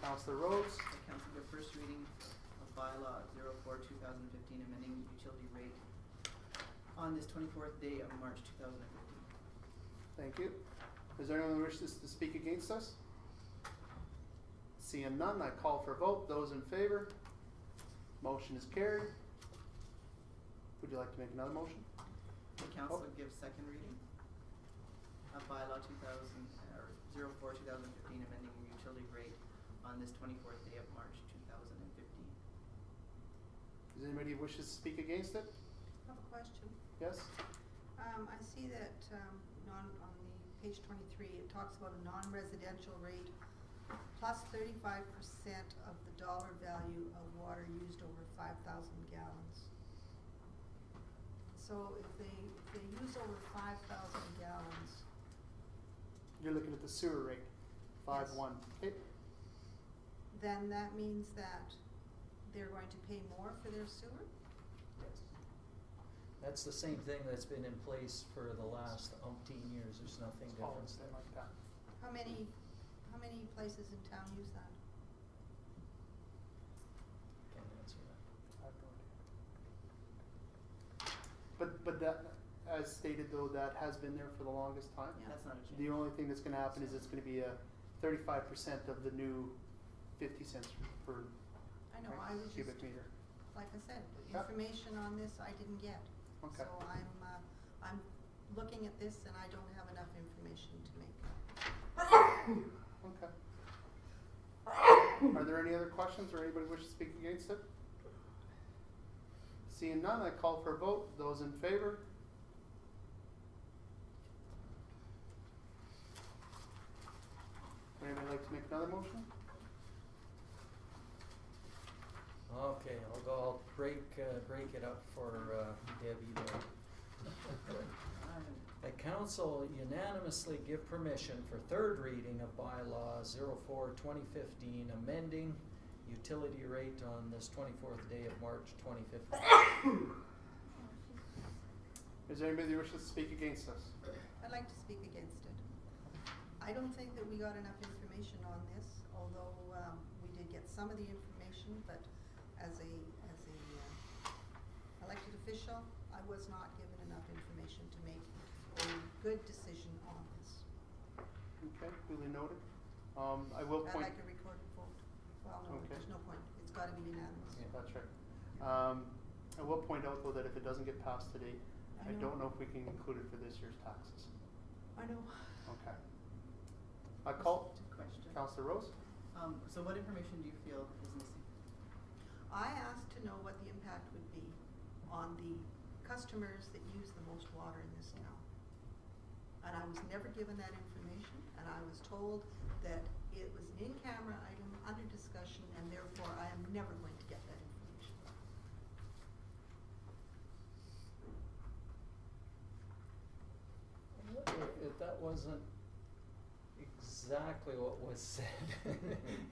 Councillor Rhodes. The council give first reading of bylaw 04/2015 amending utility rate on this 24th day of March 2015. Thank you. Is there anyone who wishes to speak against us? Seeing none, I call for a vote. Those in favor? Motion is carried. Would you like to make another motion? The council give second reading of bylaw 04/2015 amending utility rate on this 24th day of March 2015. Is anybody who wishes to speak against it? I have a question. Yes? I see that, on the page 23, it talks about a non-residential rate plus 35% of the dollar value of water used over 5,000 gallons. So if they use over 5,000 gallons, You're looking at the sewer rate, 5.1. Okay. then that means that they're going to pay more for their sewer? Yes. That's the same thing that's been in place for the last umpteen years. There's nothing It's all different. the same like that. How many places in town use that? Can't answer that. I have no idea. But that, as stated though, that has been there for the longest time. Yeah. That's not a change. The only thing that's gonna happen is it's gonna be a 35% of the new 50 cents per I know, I was just, cubic meter. like I said, Yep. information on this I didn't get. Okay. So I'm looking at this and I don't have enough information to make. Okay. Are there any other questions or anybody wish to speak against it? Seeing none, I call for a vote. Those in favor? Would anybody like to make another motion? Okay, I'll break it up for Debbie there. The council unanimously give permission for third reading of bylaw 04/2015, amending utility rate on this 24th day of March 2015. Is there anybody who wishes to speak against us? I'd like to speak against it. I don't think that we got enough information on this, although we did get some of the information, but as a elected official, I was not given enough information to make a good decision on this. Okay, duly noted. I will I'd point. like a recorded vote. Well, no, Okay. there's no point. It's gotta be unanimous. Yeah. That's right. I will point out though that if it doesn't get passed today, I don't know if we can include it for this year's taxes. I know. Okay. I call Just a question. Councillor Rose. So what information do you feel is missing? I asked to know what the impact would be on the customers that use the most water in this town. And I was never given that information, and I was told that it was an in-camera item under discussion, and therefore I am never going to get that information. If that wasn't exactly what was said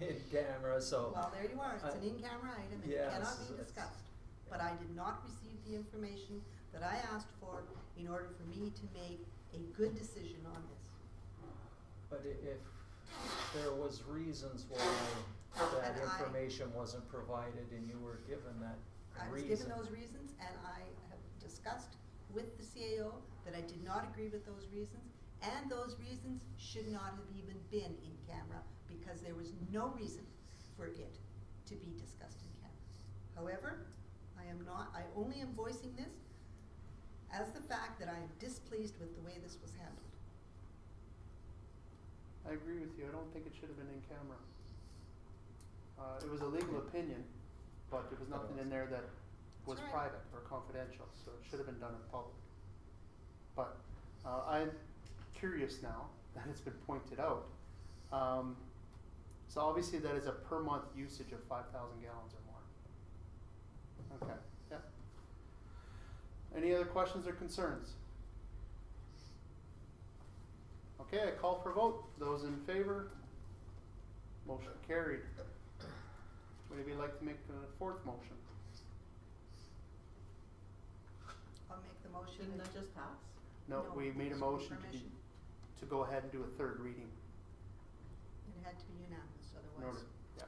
in camera, so. Well, there you are, it's an in-camera item, and it yes, cannot be it's- discussed. But I did not receive the information that I asked for in order for me to make a good decision on this. But if there was reasons why that And I- information wasn't provided and you were given that I was reason. given those reasons, and I have discussed with the CAO that I did not agree with those reasons, and those reasons should not have even been in camera, because there was no reason for it to be discussed in camera. However, I only am voicing this as the fact that I am displeased with the way this was handled. I agree with you. I don't think it should have been in camera. It was a legal opinion, but there was nothing in there that was That's right. private or confidential, so it should have been done in public. But I'm curious now that it's been pointed out. So obviously that is a per month usage of 5,000 gallons or more. Okay, yeah. Any other questions or concerns? Okay, I call for vote. Those in favor? Motion carried. Would anybody like to make a fourth motion? I'll make the motion. Didn't that just pass? No, No, we made a so motion permission. to go ahead and do a third reading. It had to be unanimous, In order, otherwise. yeah.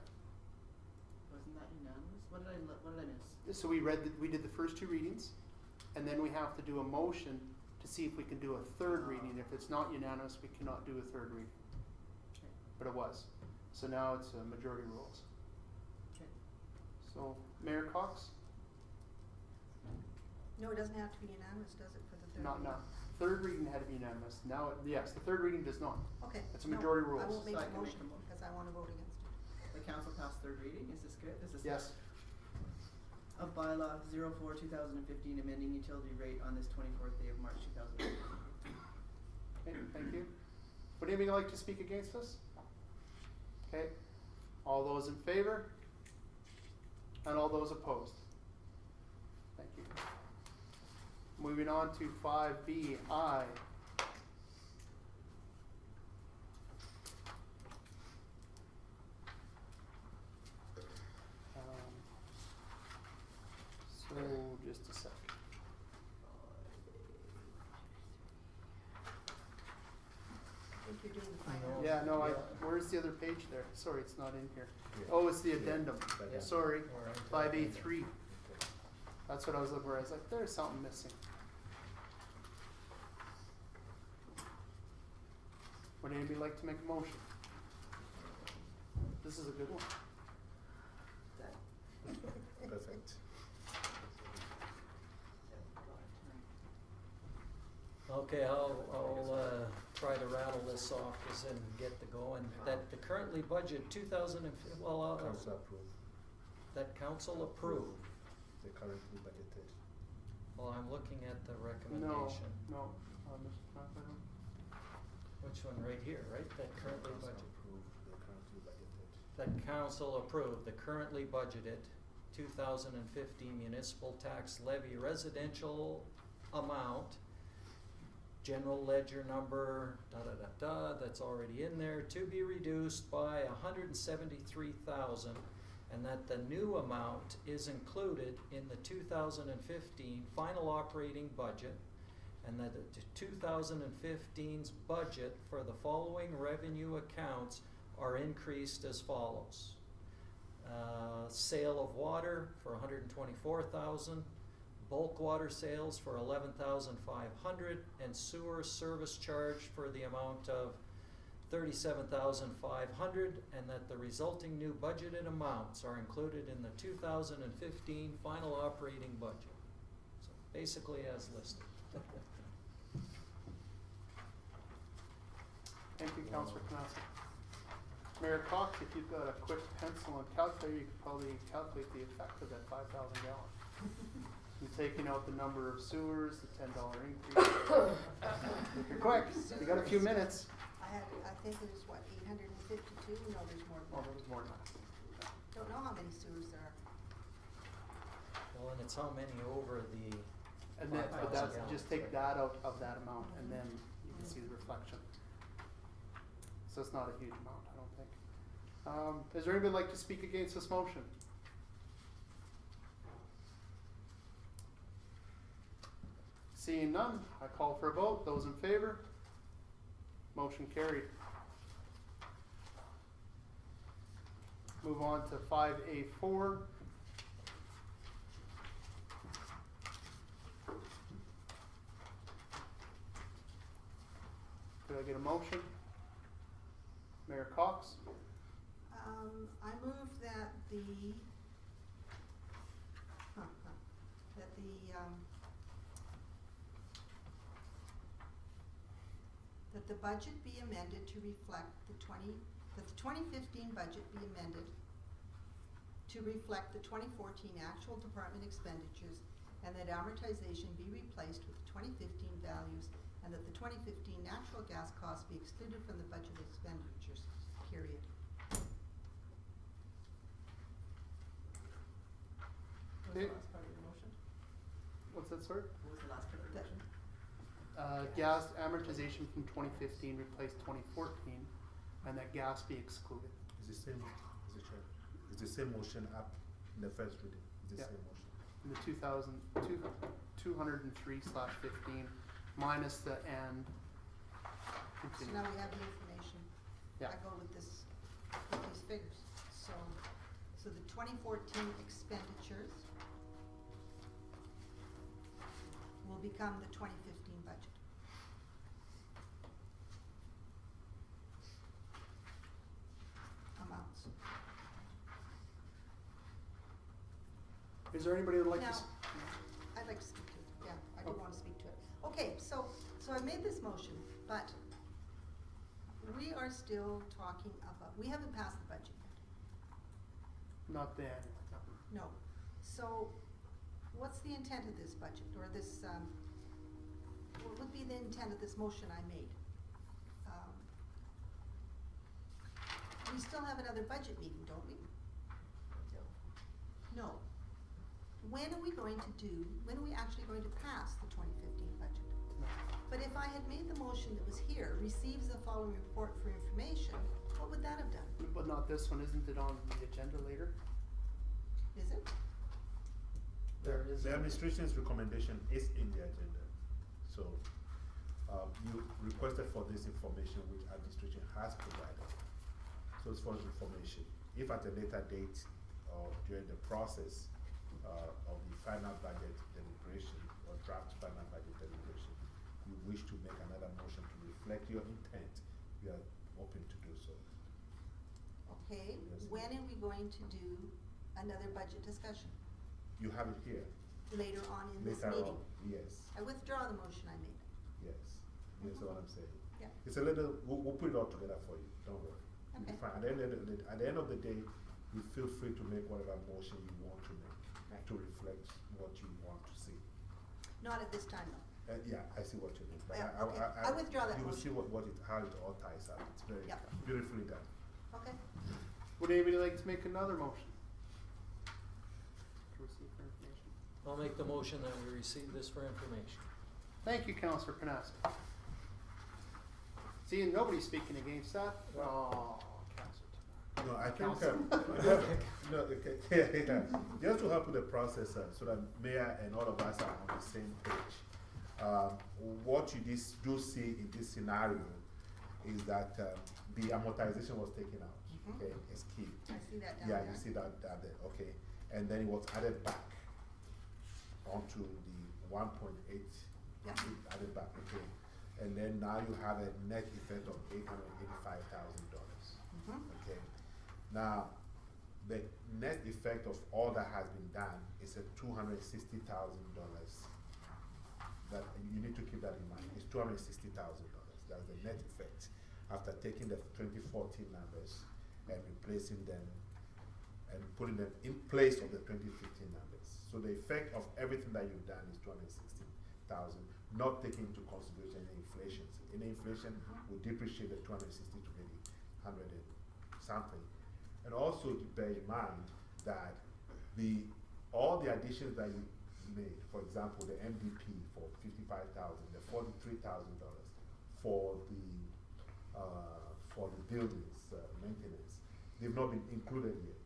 Wasn't that unanimous? What did I miss? So we did the first two readings, and then we have to do a motion to see if we can do a third reading. If it's not unanimous, we cannot do a third reading. Okay. But it was. So now it's majority rules. Okay. So, Mayor Cox? No, it doesn't have to be unanimous, does it, for the third? Not reading? now. Third reading had to be unanimous. Now, yes, the third reading does not. Okay. It's a no, majority I rules. won't make So I the can make motion a motion. because I want to vote against it. The council passed third reading, is this good? Is this Yes. Of bylaw 04/2015 amending utility rate on this 24th day of March 2015. Okay, thank you. Would anybody like to speak against this? Okay. All those in favor? And all those opposed? Thank you. Moving on to 5BI. So, just a sec. I think you're doing the finance. Yeah, no, Yeah. where's the other page there? Sorry, it's not in here. Yeah. Oh, it's the Yeah, addendum. addendum. Sorry, We're into 5A3. Okay. That's what I was looking for. I was like, there's something missing. Would anybody like to make a motion? This is a good one. Perfect. Okay, I'll try to rattle this off and get the going. That the currently budget 2000 and, Council approved. that council approved. The currently budgeted. Well, I'm looking at the No, recommendation. no, Mr. Franklin. Which one, right here, right? That currently Council budget. approved. The currently budgeted. That council approved the currently budgeted 2015 municipal tax levy residential amount, general ledger number, that's already in there, to be reduced by 173,000, and that the new amount is included in the 2015 final operating budget, and that the 2015's budget for the following revenue accounts are increased as follows. Sale of water for 124,000, bulk water sales for 11,500, and sewer service charge for the amount of 37,500, and that the resulting new budgeted amounts are included in the 2015 final operating budget. So basically as listed. Thank you, Councilor Canassa. Mayor Cox, if you've got a quick pencil and calculator, you could probably calculate the effect of that 5,000 gallons. You're taking out the number of sewers, the $10 increase. If you're quick, you got a few minutes. I think it was what, 852? No, there's more Oh, than there was more than that. that. Don't know how many sewers there are. Well, and it's how many over the And then, but 5,000 that's, gallons, just take right? that out of that amount, and then you can see the reflection. So it's not a huge amount, I don't think. Is there anybody like to speak against this motion? Seeing none, I call for a vote. Those in favor? Motion carried. Move on to 5A4. Could I get a motion? Mayor Cox? I move that that the budget be amended to reflect that the 2015 budget be amended to reflect the 2014 actual department expenditures, and that amortization be replaced with the 2015 values, and that the 2015 natural gas costs be excluded from the budget expenditures, period. What was the last part of the motion? What's that, sorry? What was the last part of the motion? Gas amortization from 2015 replaced 2014, and that gas be excluded. It's the same, Mr. Chair. It's the same motion up in the first reading. It's the Yeah. same motion. In the 203/15 minus the and. So Continue. now we have the information. Yeah. I go with this, with these figures. So the 2014 expenditures will become the 2015 budget. Amounts. Is there anybody who'd like to? Now, I'd like to speak to it, yeah, I do Oh. wanna speak to it. Okay, so I made this motion, but we are still talking about, we haven't passed the budget yet. Not the annual. No. No. So, what's the intent of this budget, or this, what would be the intent of this motion I made? We still have another budget meeting, don't we? No. When are we actually going to pass the 2015 budget? No. But if I had made the motion that was here, receives the following report for information, what would that have done? But not this one. Isn't it on the agenda later? Is it? There is. The administration's recommendation is in the agenda. So, you requested for this information which administration has provided. So it's for information. If at a later date or during the process of the final budget deliberation or draft final budget deliberation, you wish to make another motion to reflect your intent, you are open to do so. Okay, Yes. when are we going to do another budget discussion? You have it here. Later on in this Later meeting? on, yes, I withdraw the motion I made. yes. You understand what I'm saying? Yeah. It's a little, we'll put it all together for you, don't worry. You'll be Okay. fine. At the end of the day, you feel free to make whatever motion you want to make Right. to reflect what you want to see. Not at this time though. Yeah, I see what you mean. But Yeah, okay. I withdraw that You will motion. see how it all ties up. It's very Yeah. beautifully done. Okay. Would anybody like to make another motion? To receive for information. I'll make the motion that we receive this for information. Thank you, Councillor Panassa. Seeing nobody speaking against that, oh, Councillor. No, I think, Council. no, okay, yeah. Just to help with the process, so that Mayor and all of us are on the same page. What you do see in this scenario is that the amortization was taken out, Mhm. okay, it's key. I see that down Yeah, there. you see that there, okay, and then it was added back onto the 1.8. Yeah. Added back, okay, and then now you have a net effect of $885,000. Mhm. Okay. Now, the net effect of all that has been done is a $260,000. That you need to keep that in mind. It's $260,000. That's the net effect after taking the 2014 numbers and replacing them and putting them in place of the 2015 numbers. So the effect of everything that you've done is $260,000, not taking into consideration any inflation. Any inflation will depreciate the 260 to maybe 100 and something. And also to bear in mind that all the additions that you made, for example, the MDP for $55,000, the $43,000 for the buildings maintenance, they've not been included yet.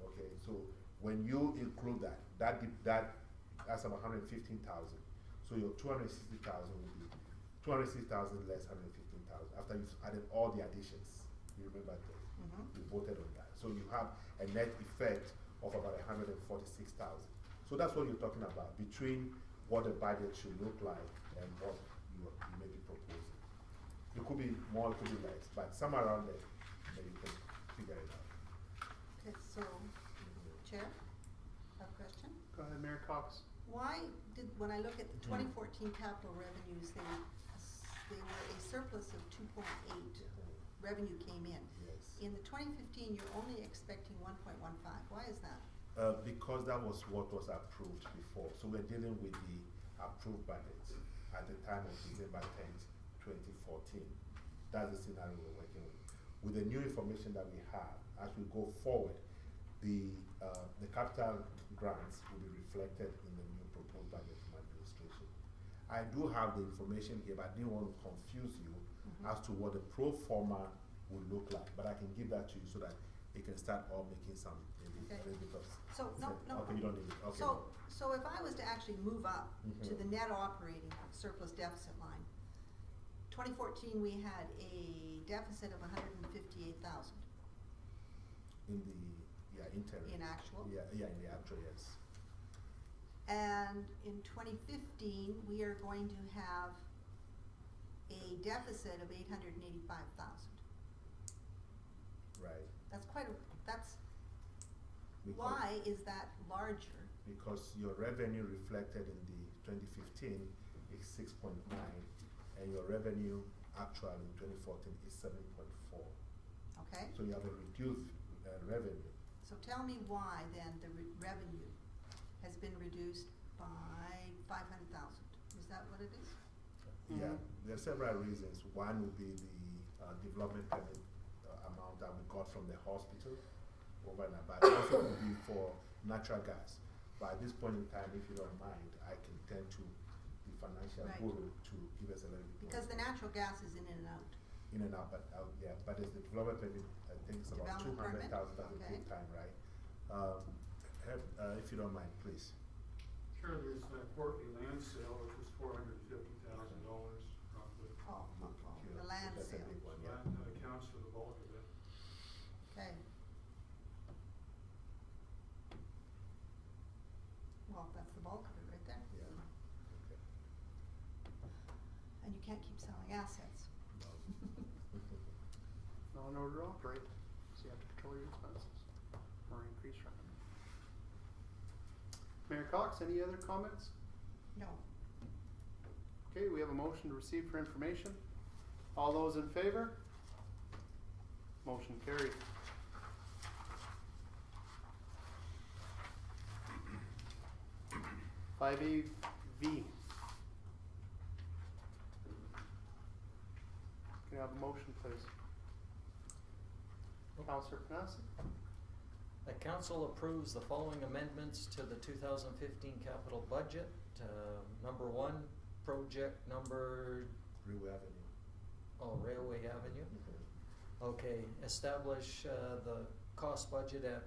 Okay, so when you include that's about 115,000. So your 260,000 will be 260,000 less 115,000 after you've added all the additions. You remember that? Mhm. You voted on that. So you have a net effect of about 146,000. So that's what you're talking about between what the budget should look like and what you may be proposing. It could be more, it could be less, but somewhere around there, maybe you can figure it out. Okay, so, Chair, a question? Go ahead, Mayor Cox. Why when I look at the 2014 capital revenues, they were a surplus of 2.8, revenue came in. Yes. In the 2015, you're only expecting 1.15, why is that? Because that was what was approved before. So we're dealing with the approved budget at the time of December 10th, 2014. That's the scenario we're working with. With the new information that we have, as we go forward, the capital grants will be reflected in the new proposed budget from administration. I do have the information here, but I didn't want to confuse you as to what the pro forma would look like. But I can give that to you so that you can start all making some maybe Okay. a little bit of So, no, sense. no. Okay, you don't need it. Okay. So if I was to actually move up to Mhm. the net operating surplus deficit line, 2014 we had a deficit of 158,000 in the interim. in actual. Yeah, in the actual, yes. And in 2015, we are going to have a deficit of 885,000. Right. That's quite a, that's, Because- why is that larger? Because your revenue reflected in the 2015 is 6.9, and your revenue actual in 2014 is 7.4. Okay? So you have a reduced revenue. So tell me why then the revenue has been reduced by 500,000. Is that what it is? Yeah, there are several reasons. One would be the development permit amount that we got from the hospital over and above. It also would be for natural gas. But at this point in time, if you don't mind, I can turn to the financial Right. guru to give us a little bit Because the more. natural gas is in and out. In and out, but yeah, but it's the development permit, I think it's about Development permit? 200,000 at the Okay. good time, right? If you don't mind, please. Sure, there's a Courtney land sale, which was $450,000 roughly. Oh, the land That's a sale. big one, So yeah. that accounts for the bulk of it. Okay. Well, that's the bulk of it right there. Yeah. Okay. And you can't keep selling assets. Not in order to operate, so you have to control your expenses or increase revenue. Mayor Cox, any other comments? No. Okay, we have a motion to receive for information. All those in favor? Motion carried. Five A V. Can I have a motion, please? Councillor Panasi? The council approves the following amendments to the 2015 capital budget. Number one, project number, Railway Avenue. Railway Avenue. Mhm. Okay, establish the cost budget at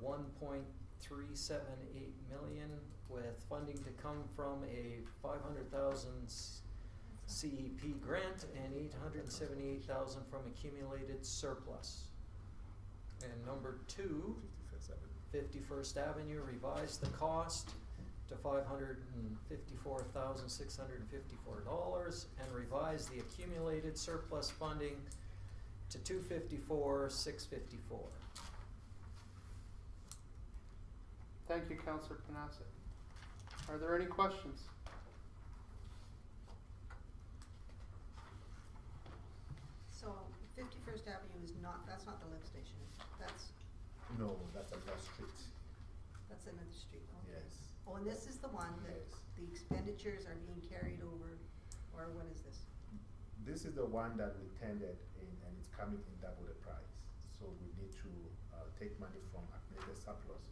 1.378 million with funding to come from a 500,000 CEP grant and 878,000 from accumulated surplus. And number two, 51st 51st Avenue. Avenue, revise the cost to $554,654 and revise the accumulated surplus funding to $254,654. Thank you, Councillor Panasi. Are there any questions? So 51st Avenue is not, that's not the lift station. That's No, that's another street. another street. Okay. Yes. Oh, and this is the one that Yes. the expenditures are being carried over, or what is this? This is the one that we tendered in, and it's coming in double the price. So we need to take money from accumulated surplus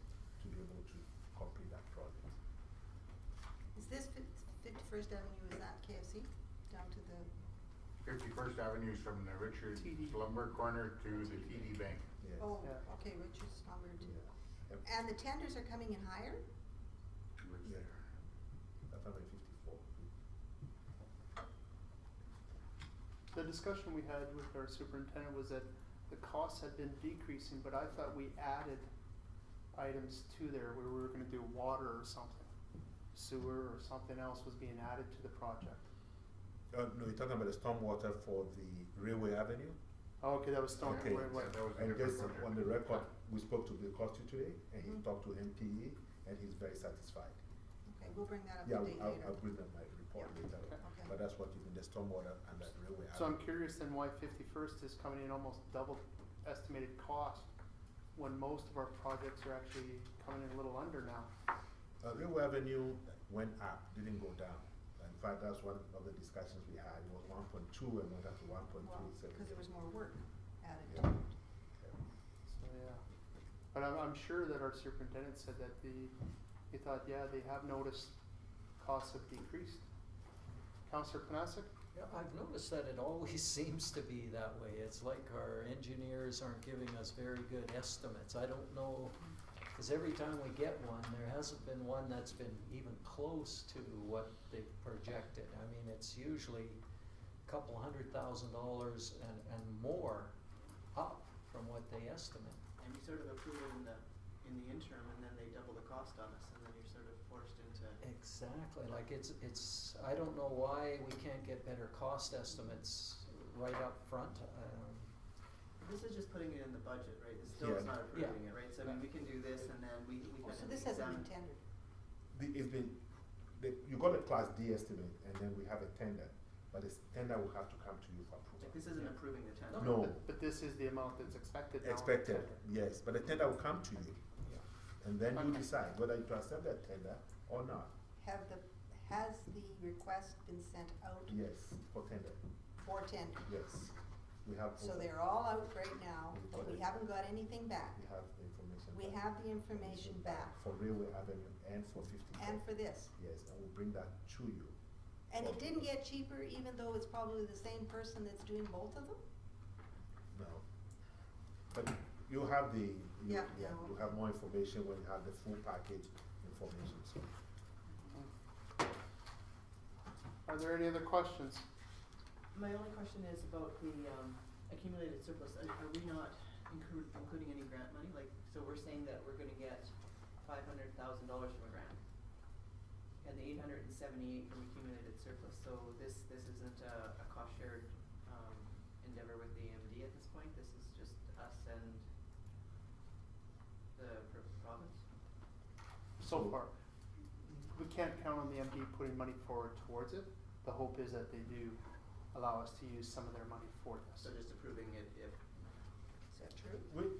to be able to complete that project. Is this 51st Avenue, is that KFC down to the, 51st Avenue is from the Richard TD. Lumber Corner to the TD Bank. Yes. oh, Yeah. okay, Richard's number two. Yeah. Yep. And the tenders are coming in higher? Yeah. 554. The discussion we had with our superintendent was that the costs had been decreasing, but I thought we added items to there where we were gonna do water or something. Sewer or something else was being added to the project. No, you're talking about the stormwater for the Railway Avenue? Oh, okay, that was Stone. Okay. Wait, wait. Yeah, that was a And different just project. on the record, we spoke to Bill Costu today, and he Mhm. talked to MPE, and he's very satisfied. Okay, we'll bring that up Yeah, a day later. I'll bring up my report Yeah. later, Okay. but that's what you mean, the stormwater and that Railway So I'm Avenue. curious then why 51st is coming in almost double estimated cost when most of our projects are actually coming in a little under now. Railway Avenue went up, didn't go down. In fact, that's one of the discussions we had. It was 1.2 and went up to 1.3. Well, because there was more work added Yeah. to it. So, yeah. But I'm sure that our superintendent said that he thought, yeah, they have noticed costs have decreased. Counselor Panasic? Yeah, I've noticed that it always seems to be that way. It's like our engineers aren't giving us very good estimates. I don't know, because every time we get one, there hasn't been one that's been even close to what they've projected. I mean, it's usually a couple $100,000 and more up from what they estimate. And you sort of approve it in the interim, and then they double the cost on us, and then you're sort of forced into. Exactly, like it's, I don't know why we can't get better cost estimates right up front. This is just putting it in the budget, right? This still is Yeah. not approving it, right? So I mean, we can do this, and then we kind of So this hasn't examine. been tendered. It's been, you got a Class D estimate, and then we have a tender, but this tender will have to come to you for approval. Like, this isn't approving the tender. No. But this is the amount that's expected now. Expected, yes, but the tender will come to you, Yeah. and then you Okay. decide whether to accept that tender or not. Has the request been sent out Yes, for tender, for tender? yes. We have. So they're all out right now, We've but got we it. haven't got anything back. We have the information. We back. have the information back, For Railway Avenue and for 50. and for this. Yes, and we'll bring that to you. And it didn't get cheaper, even though it's probably the same person that's doing both of them? No. But you have the, Yeah, you no. have more information when you have the full package information, so. Are there any other questions? My only question is about the accumulated surplus. Are we not including any grant money? Like, so we're saying that we're gonna get $500,000 from a grant, and the 878 from accumulated surplus. So this isn't a cost shared endeavor with the MD at this point. This is just us and the province. So far, we can't count on the MD putting money forward towards it. The hope is that they do allow us to use some of their money for this. So just approving it if. Is that true?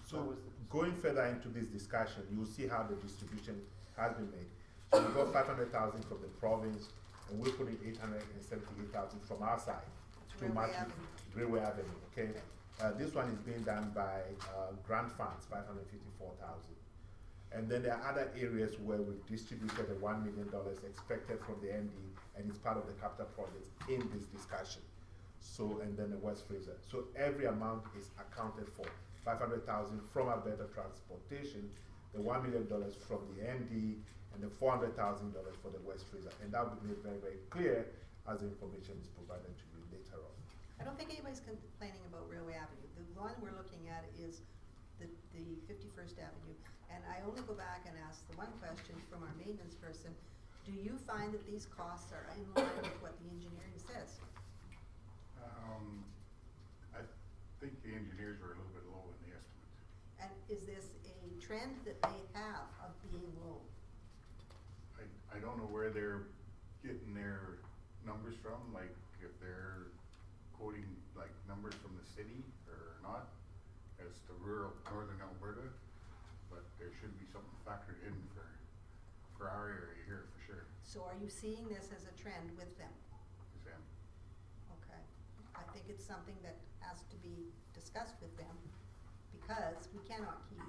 So That was the- going further into this discussion, you'll see how the distribution has been made. So we got 500,000 from the province, and we're putting 878,000 from our side to Railway match Avenue. Railway Avenue, okay? This one is being done by grant funds, 554,000. And then there are other areas where we've distributed the $1 million expected from the MD, and it's part of the capital projects in this discussion. So, and then the West Fraser. So every amount is accounted for. 500,000 from Alberta Transportation, the $1 million from the MD, and the $400,000 for the West Fraser. And that will be made very, very clear as the information is provided to you later on. I don't think anybody's complaining about Railway Avenue. The one we're looking at is the 51st Avenue. And I only go back and ask the one question from our maintenance person. Do you find that these costs are in line with what the engineering says? I think the engineers were a little bit low in the estimate. And is this a trend that they have of being low? I don't know where they're getting their numbers from, like if they're quoting like numbers from the city or not, as to rural northern Alberta, but there should be something factored in for our area here for sure. So are you seeing this as a trend with them? Sam. Okay. I think it's something that has to be discussed with them, because we cannot keep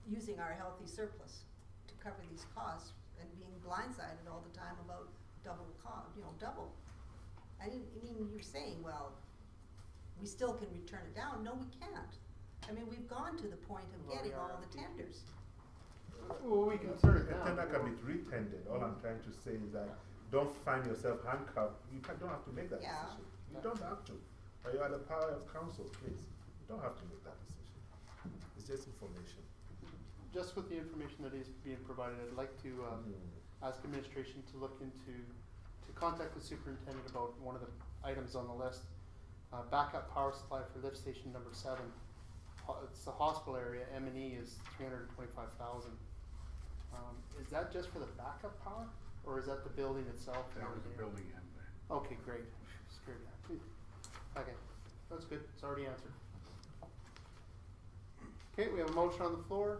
using our healthy surplus to cover these costs and being blindsided all the time about double double. I mean, you're saying, well, we still can return it down. No, we can't. I mean, we've gone to the point of Well, getting we all are. the tenders. Well, we can turn it A down. tender can be re-tendered. All I'm trying to say is that don't find yourself handcuffed. You don't have to make that Yeah. decision. You don't have to. But you are the power of council, please. You don't have to make that decision. It's just information. Just with the information that is being provided, I'd like to ask administration to look into, to contact the superintendent about one of the items on the list. Backup power supply for lift station number 7. It's the hospital area, M&E is 325,000. Is that just for the backup power, or is that the building itself? and That was the everything? building end there. Okay, great. Scared me. Okay, that's good. It's already answered. Okay, we have a motion on the floor.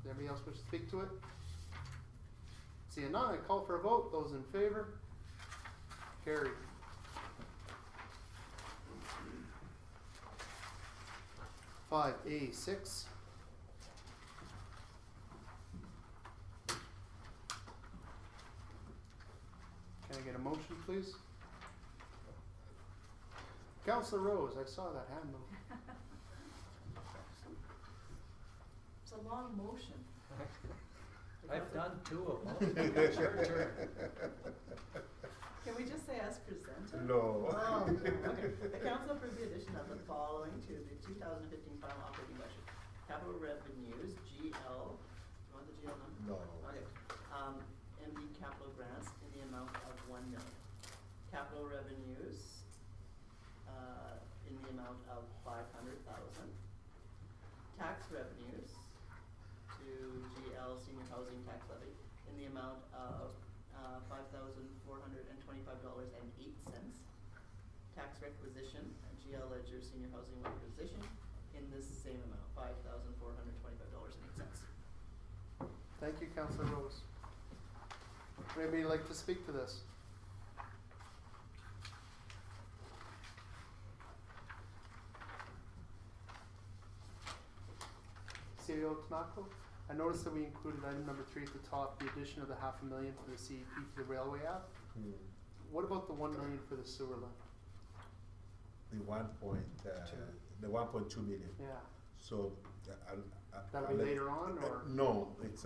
Does anybody else wish to speak to it? Seeing none, I call for a vote. Those in favor? Carried. 5A6. Can I get a motion, please? Councillor Rose, I saw that hand move. It's a long motion. I've done 2 of them. It's your turn. Can we just say as presented? No. Oh, okay. The council approved the addition of the following to the 2015 final operating budget. Capital revenues, GL, do you want the GL number? No. Okay. MD capital grants in the amount of 1 million. Capital revenues, in the amount of 500,000. Tax revenues to GL senior housing tax levy in the amount of $5,425.08. Tax requisition, GL Ledger senior housing requisition in this same amount, $5,425.08. Thank you, Councillor Rose. Would anybody like to speak to this? CEO Tamaco, I noticed that we included item number 3 at the top, the addition of the $500,000 for the CEP for the railway app. What about the 1 million for the sewer line? The 1.2 million. Yeah. So, That'll I'll be let- later on, or? No, it's,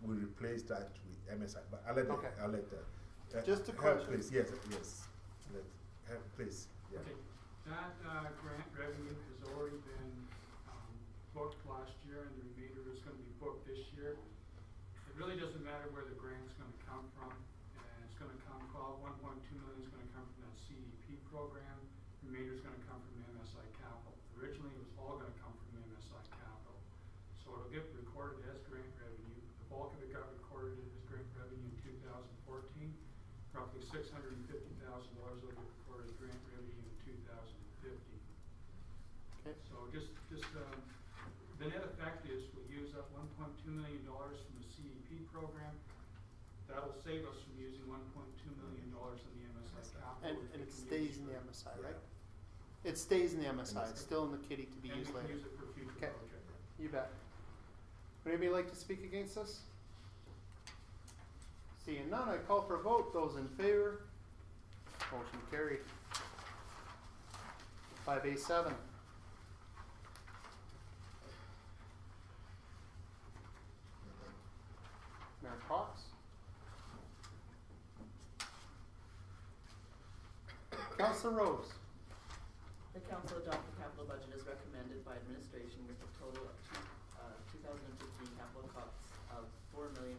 we replaced that with MSI, but I'll let, Okay. I'll let, Just a Herb, question. please, yes, let, Herb, please, yeah. Okay, that, grant revenue has already been, booked last year, and the remainder is gonna be booked this year. It really doesn't matter where the grant's gonna come from, and it's gonna come, 1.2 million is gonna come from that CEP program, remainder's gonna come from MSI Capital. Originally, it was all gonna come from MSI Capital. So it'll get recorded as grant revenue. The bulk of it got recorded as grant revenue in 2014. Roughly $650,000 will get recorded as grant revenue in 2015. Okay. So the net effect is we'll use up $1.2 million from the CEP program. That'll save us from using $1.2 million in the MSI capital. And it stays in the MSI, right? It stays in the MSI, it's still in the kitty to be And used we can later. use it for future Okay. projects. You bet. Would anybody like to speak against this? Seeing none, I call for a vote. Those in favor? Motion carried. 5A7. Mayor Cox. Councillor Rose. The council adopt the capital budget as recommended by administration with a total of 2015 capital costs of $4,541,761,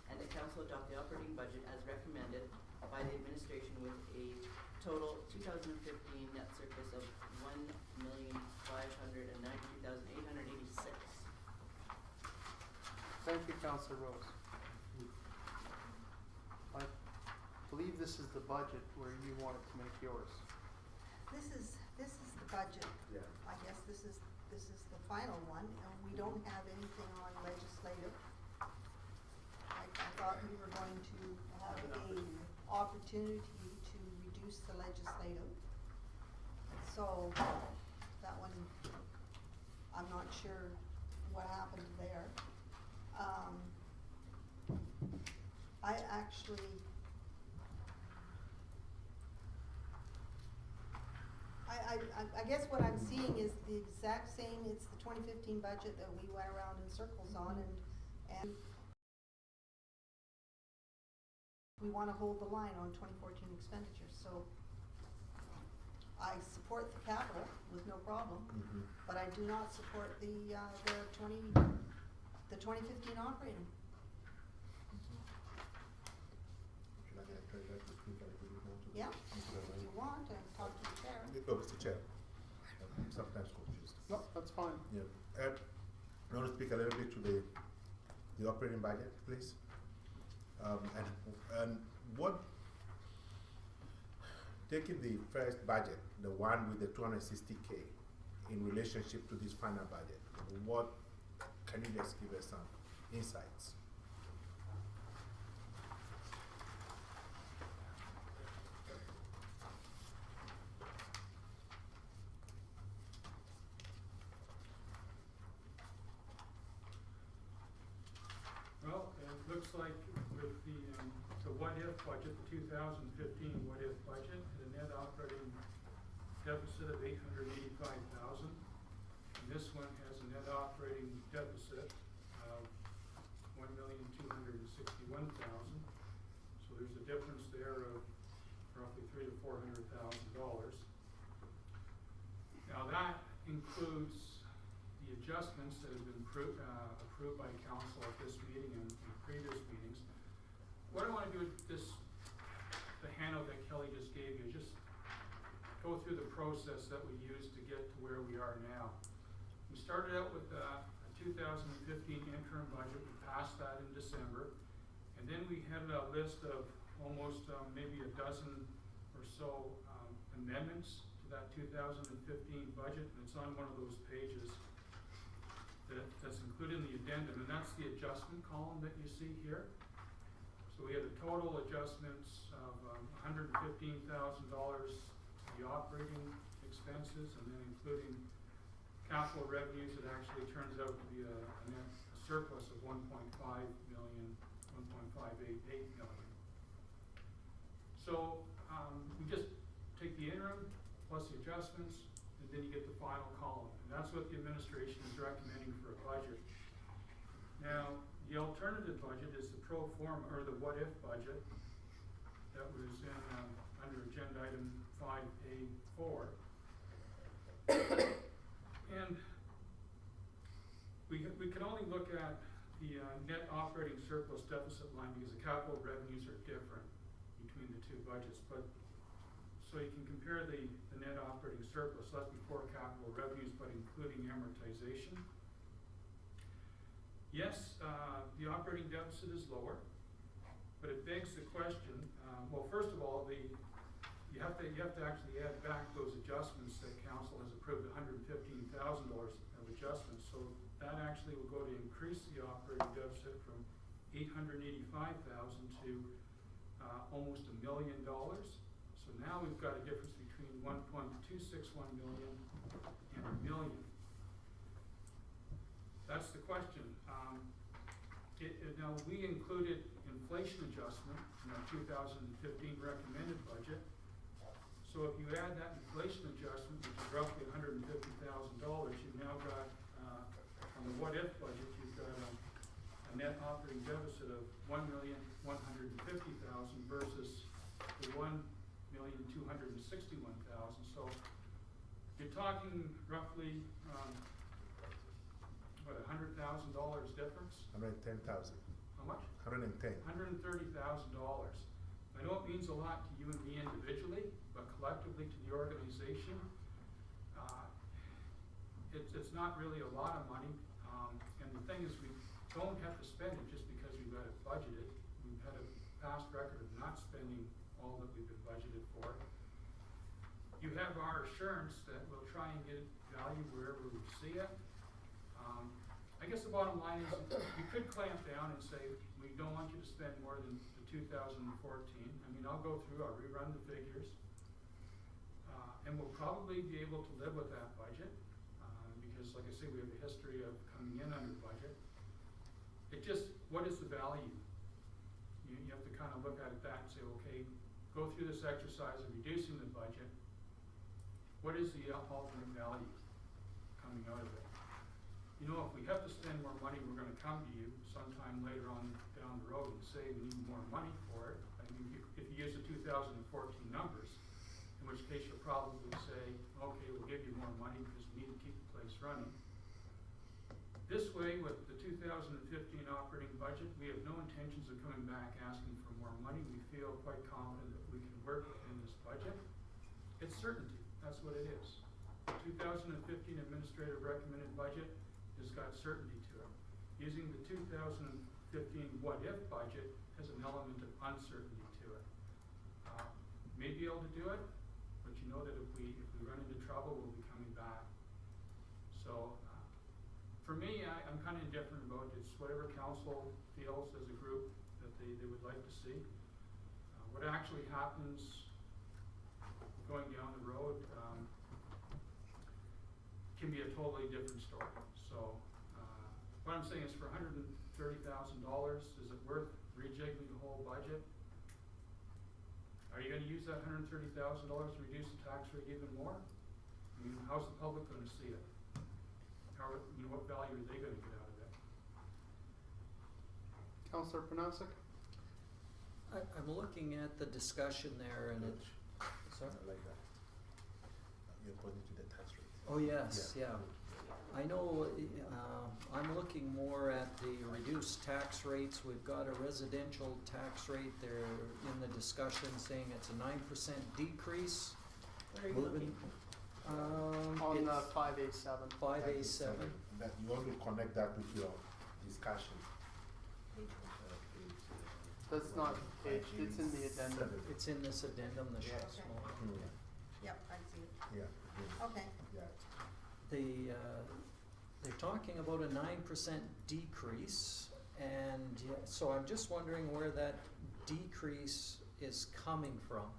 and the council adopt the operating budget as recommended by the administration with a total 2015 net surplus of $1,593,886. Thank you, Councillor Rose. I believe this is the budget where you wanted to make yours. This is the budget. Yeah. I guess this is the final one, and we don't have anything on legislative. I thought we were going to have a opportunity to reduce the legislative. So, that one, I'm not sure what happened there. I actually, I guess what I'm seeing is the exact same, it's the 2015 budget that we went around in circles on, and we wanna hold the line on 2014 expenditures, so I support the capital with no problem, but I do not support the 2015 operating. Should I get treasurer to speak, or do you want to? Yeah, if you want, and talk to the chair. Oh, Mr. Chair, I'm sometimes confused. No, that's fine. Yeah, I want to speak a little bit to the operating budget, please. And what, taking the first budget, the one with the 260K, in relationship to this final budget, what, can you just give us some insights? looks like with the what-if budget, the 2015 what-if budget, the net operating deficit of $885,000. And this one has a net operating deficit of $1,261,000. So there's a difference there of roughly $300,000 to $400,000. Now that includes the adjustments that have been approved by council at this meeting and previous meetings. What I want to do with the handout that Kelly just gave you, just go through the process that we used to get to where we are now. We started out with a 2015 interim budget. We passed that in December, and then we had a list of almost maybe a dozen or so amendments to that 2015 budget, and it's on one of those pages that's included in the addendum, and that's the adjustment column that you see here. So we had the total adjustments of $115,000 to the operating expenses, and then including capital revenues, it actually turns out to be a net surplus of $1.5 million, $1.588 million. So we just take the interim plus the adjustments, and then you get the final column. And that's what the administration is recommending for a budget. Now, the alternative budget is the pro forma, or the what-if budget that was in under agenda item 5A4. And we can only look at the net operating surplus deficit line because the capital revenues are different between the two budgets. But so you can compare the net operating surplus, that's before capital revenues, but including amortization. Yes, the operating deficit is lower, but it begs the question. Well, first of all, you have to actually add back those adjustments that council has approved, $115,000 of adjustments. So that actually will go to increase the operating deficit from $885,000 to almost $1 million. So now we've got a difference between $1.261 million and $1 million. That's the question. Now we included inflation adjustment in our 2015 recommended budget. So if you add that inflation adjustment, which is roughly $150,000, you've now got, on the what-if budget, you've got a net operating deficit of $1,150,000 versus the $1,261,000. So you're talking roughly, what, $100,000 difference? 110,000. How much? 110. $130,000. I know it means a lot to you and me individually, but collectively to the organization, it's not really a lot of money. And the thing is, we don't have to spend it just because we've got it budgeted. We've had a past record of not spending all that we've been budgeted for. You have our assurance that we'll try and get value wherever we see it. I guess the bottom line is you could clamp down and say, we don't want you to spend more than the 2014. I mean, I'll go through, I'll rerun the figures. And we'll probably be able to live with that budget because, like I say, we have a history of coming in under budget. It just, what is the value? You have to kind of look at it that and say, okay, go through this exercise of reducing the budget. What is the ultimate value coming out of it? You know, if we have to spend more money, we're going to come to you sometime later on down the road and say we need more money for it. I mean, if you use the 2014 numbers, in which case you'll probably say, okay, we'll give you more money because we need to keep the place running. This way, with the 2015 operating budget, we have no intentions of coming back asking for more money. We feel quite confident that we can work within this budget. It's certainty. That's what it is. The 2015 administrative recommended budget has got certainty to it. Using the 2015 what-if budget has an element of uncertainty to it. May be able to do it, but you know that if we run into trouble, we'll be coming back. So for me, I'm kind of indifferent about it. It's whatever council feels as a group that they would like to see. What actually happens going down the road can be a totally different story. So, what I'm saying is for $130,000, is it worth rejigging the whole budget? Are you gonna use that $130,000 to reduce the tax rate even more? I mean, how's the public gonna see it? How, you know, what value are they gonna get out of it? Councillor Panasic? I'm looking at the discussion there and it, sorry? I like that. You're pointing to the tax rate. Oh, yes, yeah. I know, I'm looking more at the reduced tax rates. We've got a residential tax rate there in the discussion saying it's a 9% decrease. Where are you Moving, looking? On the it's 5A7. 5A7. That you want to connect that with your discussion. That's not page, it's in the addendum. It's in this addendum, the Yeah. short small. Yep, I see it. Yeah. Okay. Yeah. They're talking about a 9% decrease, and so I'm just wondering where that decrease is coming from.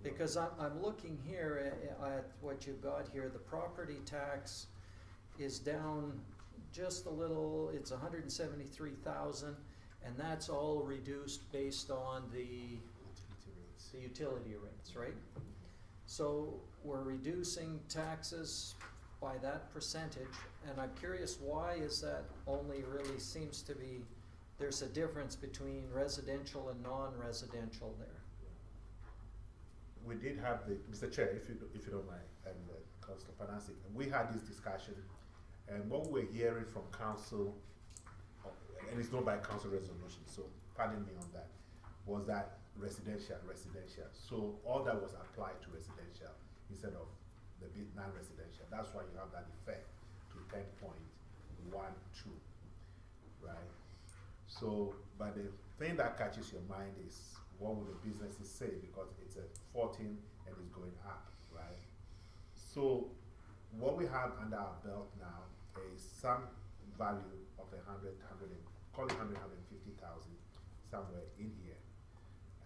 Because I'm looking here at what you've got here. The property tax is down just a little. It's 173,000, and that's all reduced based on the utility rates, right? So we're reducing taxes by that percentage, and I'm curious, why is that only really seems to be, there's a difference between residential and non-residential there? We did have the, Mr. Chair, if you don't mind, and Councillor Panasic, we had this discussion, and what we're hearing from council, and it's not by council resolution, so pardon me on that, was that residential. So all that was applied to residential instead of the non-residential. That's why you have that effect to 10.12, right? So, but the thing that catches your mind is what will the businesses say, because it's a 14 and it's going up, right? So what we have under our belt now is some value of call it 150,000 somewhere in here.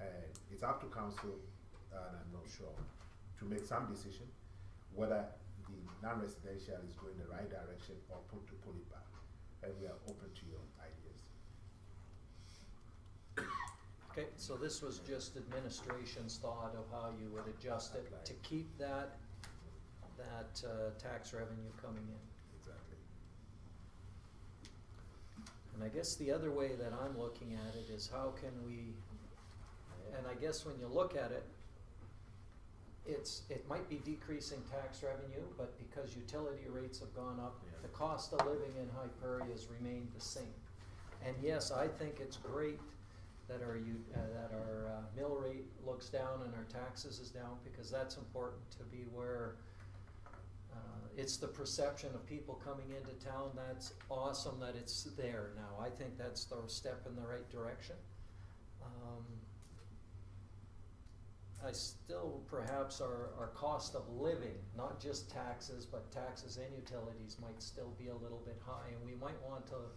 And it's up to council, and I'm not sure, to make some decision whether the non-residential is going the right direction or to pull it back. And we are open to your ideas. Okay, so this was just administration's thought of how you would adjust it to keep that tax revenue coming in. Exactly. And I guess the other way that I'm looking at it is how can we, and I guess when you look at it, it might be decreasing tax revenue, but because utility rates have gone up, Yeah. the cost of living in High Prairie has remained the same. And yes, I think it's great that our mill rate looks down and our taxes is down, because that's important to be where it's the perception of people coming into town. That's awesome that it's there now. I think that's the step in the right direction. I still, perhaps our cost of living, not just taxes, but taxes and utilities might still be a little bit high, and we might want to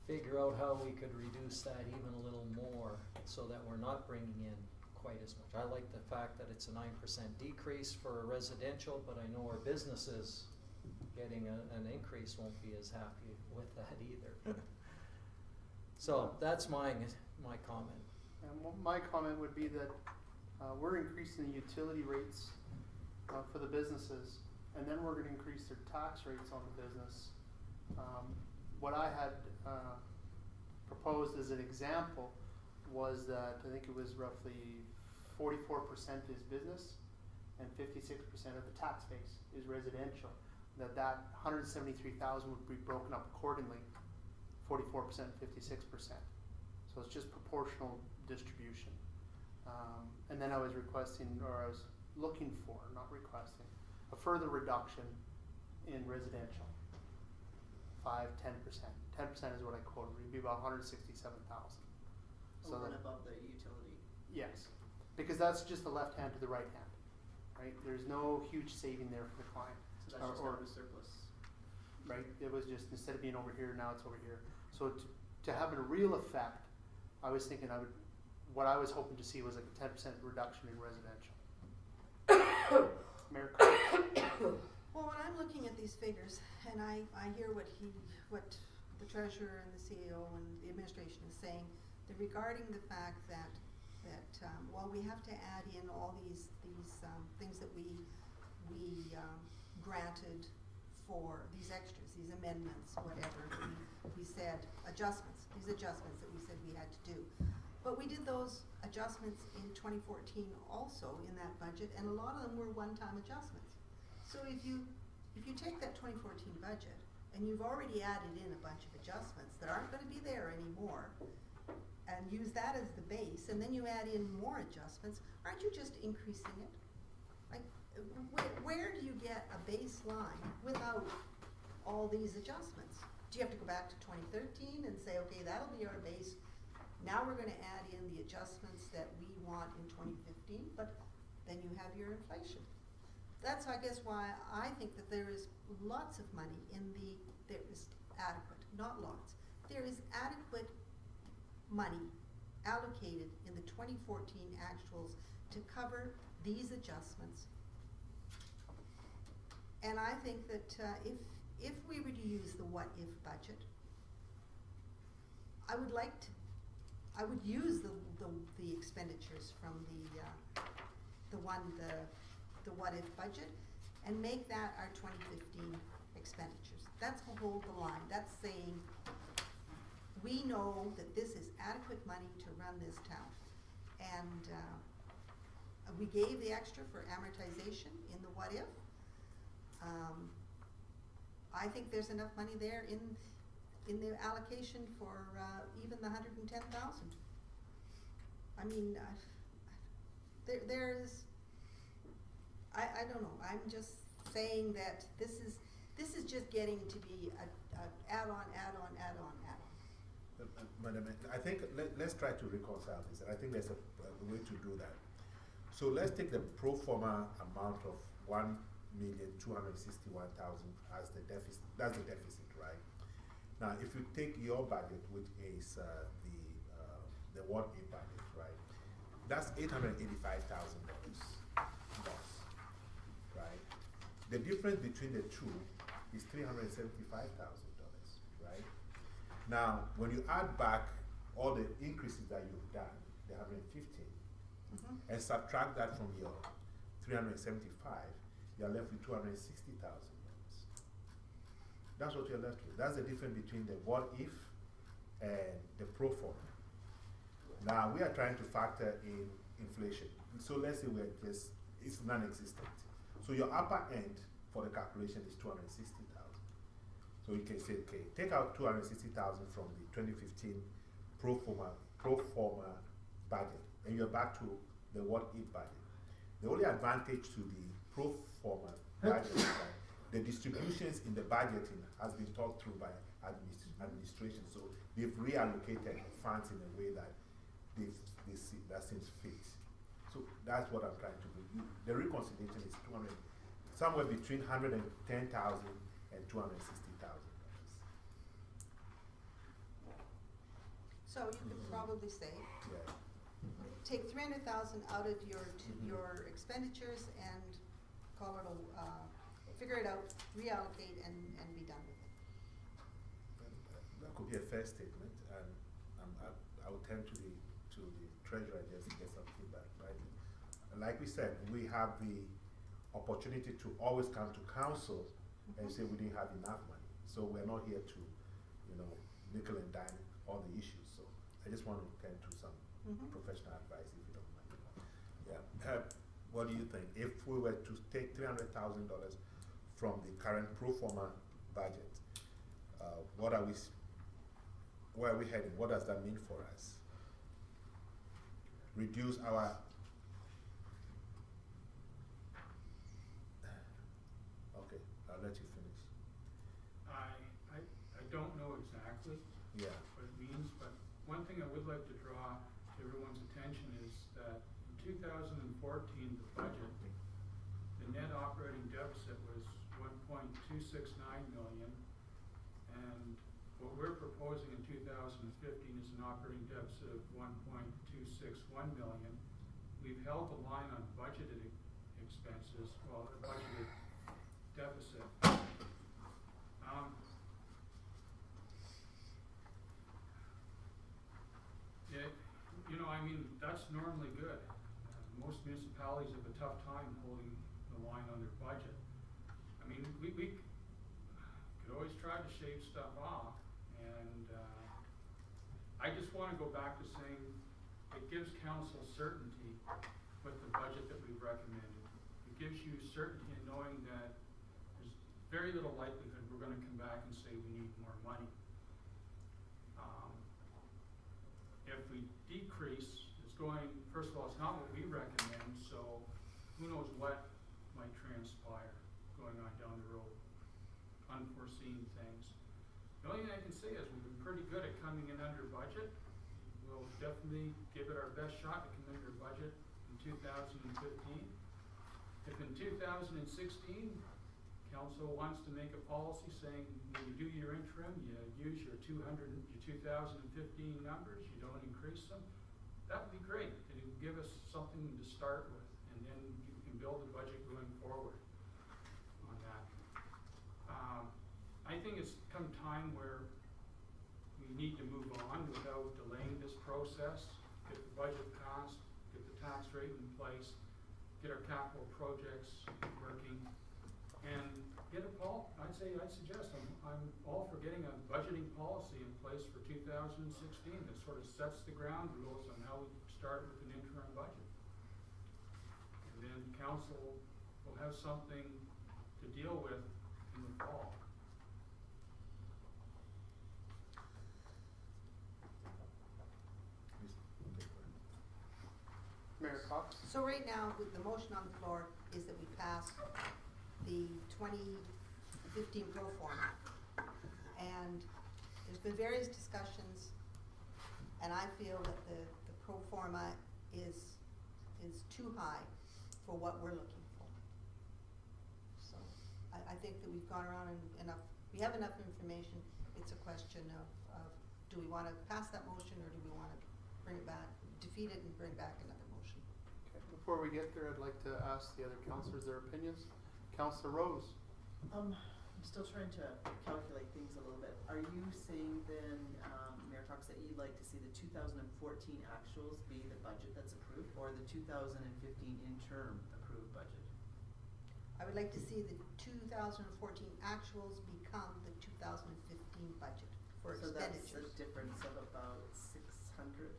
figure out how we could reduce that even a little more so that we're not bringing in quite as much. I like the fact that it's a 9% decrease for residential, but I know our businesses getting an increase won't be as happy with that either. So that's my comment. And my comment would be that we're increasing the utility rates for the businesses, and then we're going to increase their tax rates on the business. What I had proposed as an example was that I think it was roughly 44% is business and 56% of the tax base is residential. That 173,000 would be broken up accordingly, 44%, 56%. So it's just proportional distribution. And then I was requesting, or I was looking for, not requesting, a further reduction in residential. 5-10%. 10% is what I quoted. It'd be about 167,000. So Over and that, above the utility. yes, because that's just the left hand to the right hand, right? There's no huge saving there for the client. So that's just out of surplus. Right? It was just, instead of being over here, now it's over here. So to have a real effect, I was thinking what I was hoping to see was like a 10% reduction in residential. Mayor Curtis. Well, when I'm looking at these figures, and I hear what the treasurer and the CEO and the administration is saying, that regarding the fact that while we have to add in all these things that we granted for these extras, these amendments, whatever, we said these adjustments that we said we had to do. But we did those adjustments in 2014 also in that budget, and a lot of them were one-time adjustments. So if you take that 2014 budget and you've already added in a bunch of adjustments that aren't going to be there anymore, and use that as the base, and then you add in more adjustments, aren't you just increasing it? Like, where do you get a baseline without all these adjustments? Do you have to go back to 2013 and say, okay, that'll be our base, now we're gonna add in the adjustments that we want in 2015, but then you have your inflation. That's, I guess, why I think that there is lots of money there is adequate, not lots, there is adequate money allocated in the 2014 actuals to cover these adjustments. And I think that if we were to use the what-if budget, I would use the expenditures from the what-if budget and make that our 2015 expenditures. That's to hold the line. That's saying we know that this is adequate money to run this town. And we gave the extra for amortization in the what-if. I think there's enough money there in the allocation for even the $110,000. I mean, there's, I don't know. I'm just saying that this is just getting to be a add-on. Madam, I think let's try to reconcile this, and I think there's a way to do that. So let's take the pro forma amount of $1,261,000 as the deficit. That's the deficit, right? Now, if you take your budget, which is the what-if budget, right? That's $885,000 loss, right? The difference between the two is $375,000, right? Now, when you add back all the increases that you've done, the 115, and subtract that from your 375, you're left with $260,000. That's what you're left with. That's the difference between the what-if and the pro forma. Now, we are trying to factor in inflation. So let's say it's non-existent. So your upper end for the calculation is $260,000. So you can say, okay, take out $260,000 from the 2015 pro forma budget, and you're back to the what-if budget. The only advantage to the pro forma budget is that the distributions in the budgeting has been thought through by administration, so they've reallocated funds in a way that that seems fit. So that's what I'm trying to do. The reconciliation is somewhere between $110,000 and $260,000. So you could probably say, take $300,000 out of your expenditures and call it figure it out, reallocate, and be done with it. That could be a fair statement, and I would tend to the treasurer just to get some feedback, right? And like we said, we have the opportunity to always come to council and say we didn't have enough money. So we're not here to, nickel and dime all the issues. So I just want to tend to some professional advice, if you don't mind. Yeah. What do you think? If we were to take $300,000 from the current pro forma budget, where are we heading? What does that mean for us? Reduce our okay, I'll let you finish. I don't know exactly what it means, but one thing I would like to draw to everyone's attention is that in 2014, the budget, the net operating deficit was $1.269 million, and what we're proposing in 2015 is an operating deficit of $1.261 million. We've held the line on budgeted expenses, budgeted deficit. I mean, that's normally good. Most municipalities have a tough time holding the line on their budget. I mean, we could always try to shave stuff off, and I just wanna go back to saying it gives council certainty with the budget that we've recommended. It gives you certainty in knowing that there's very little likelihood we're gonna come back and say we need more money. If we decrease, it's going, first of all, it's not what we recommend, so who knows what might transpire going on down the road. Unforeseen things. The only thing I can say is we've been pretty good at coming in under budget. We'll definitely give it our best shot to come under budget in 2015. If in 2016, council wants to make a policy saying when you do your interim, you use your 2015 numbers, you don't increase them, that would be great. It would give us something to start with, and then you can build a budget going forward on that. I think it's come time where we need to move on without delaying this process, get the budget passed, get the tax rate in place, get our capital projects working, and get a I'd suggest I'm all for getting a budgeting policy in place for 2016 that sort of sets the ground rules on how we start with an interim budget. And then council will have something to deal with in the fall. Mayor Cox? So right now, the motion on the floor is that we pass the 2015 pro forma. And there's been various discussions, and I feel that the pro forma is too high for what we're looking for. So I think that we've gone around we have enough information. It's a question of do we want to pass that motion, or do we want to bring it back, defeat it and bring back another motion? Okay, before we get there, I'd like to ask the other councillors their opinions. Councillor Rose. I'm still trying to calculate things a little bit. Are you saying then, Mayor Cox, that you'd like to see the 2014 actuals be the budget that's approved, or the 2015 interim approved budget? I would like to see the 2014 actuals become the 2015 budget for expenditures. So that's a difference of about 600,000?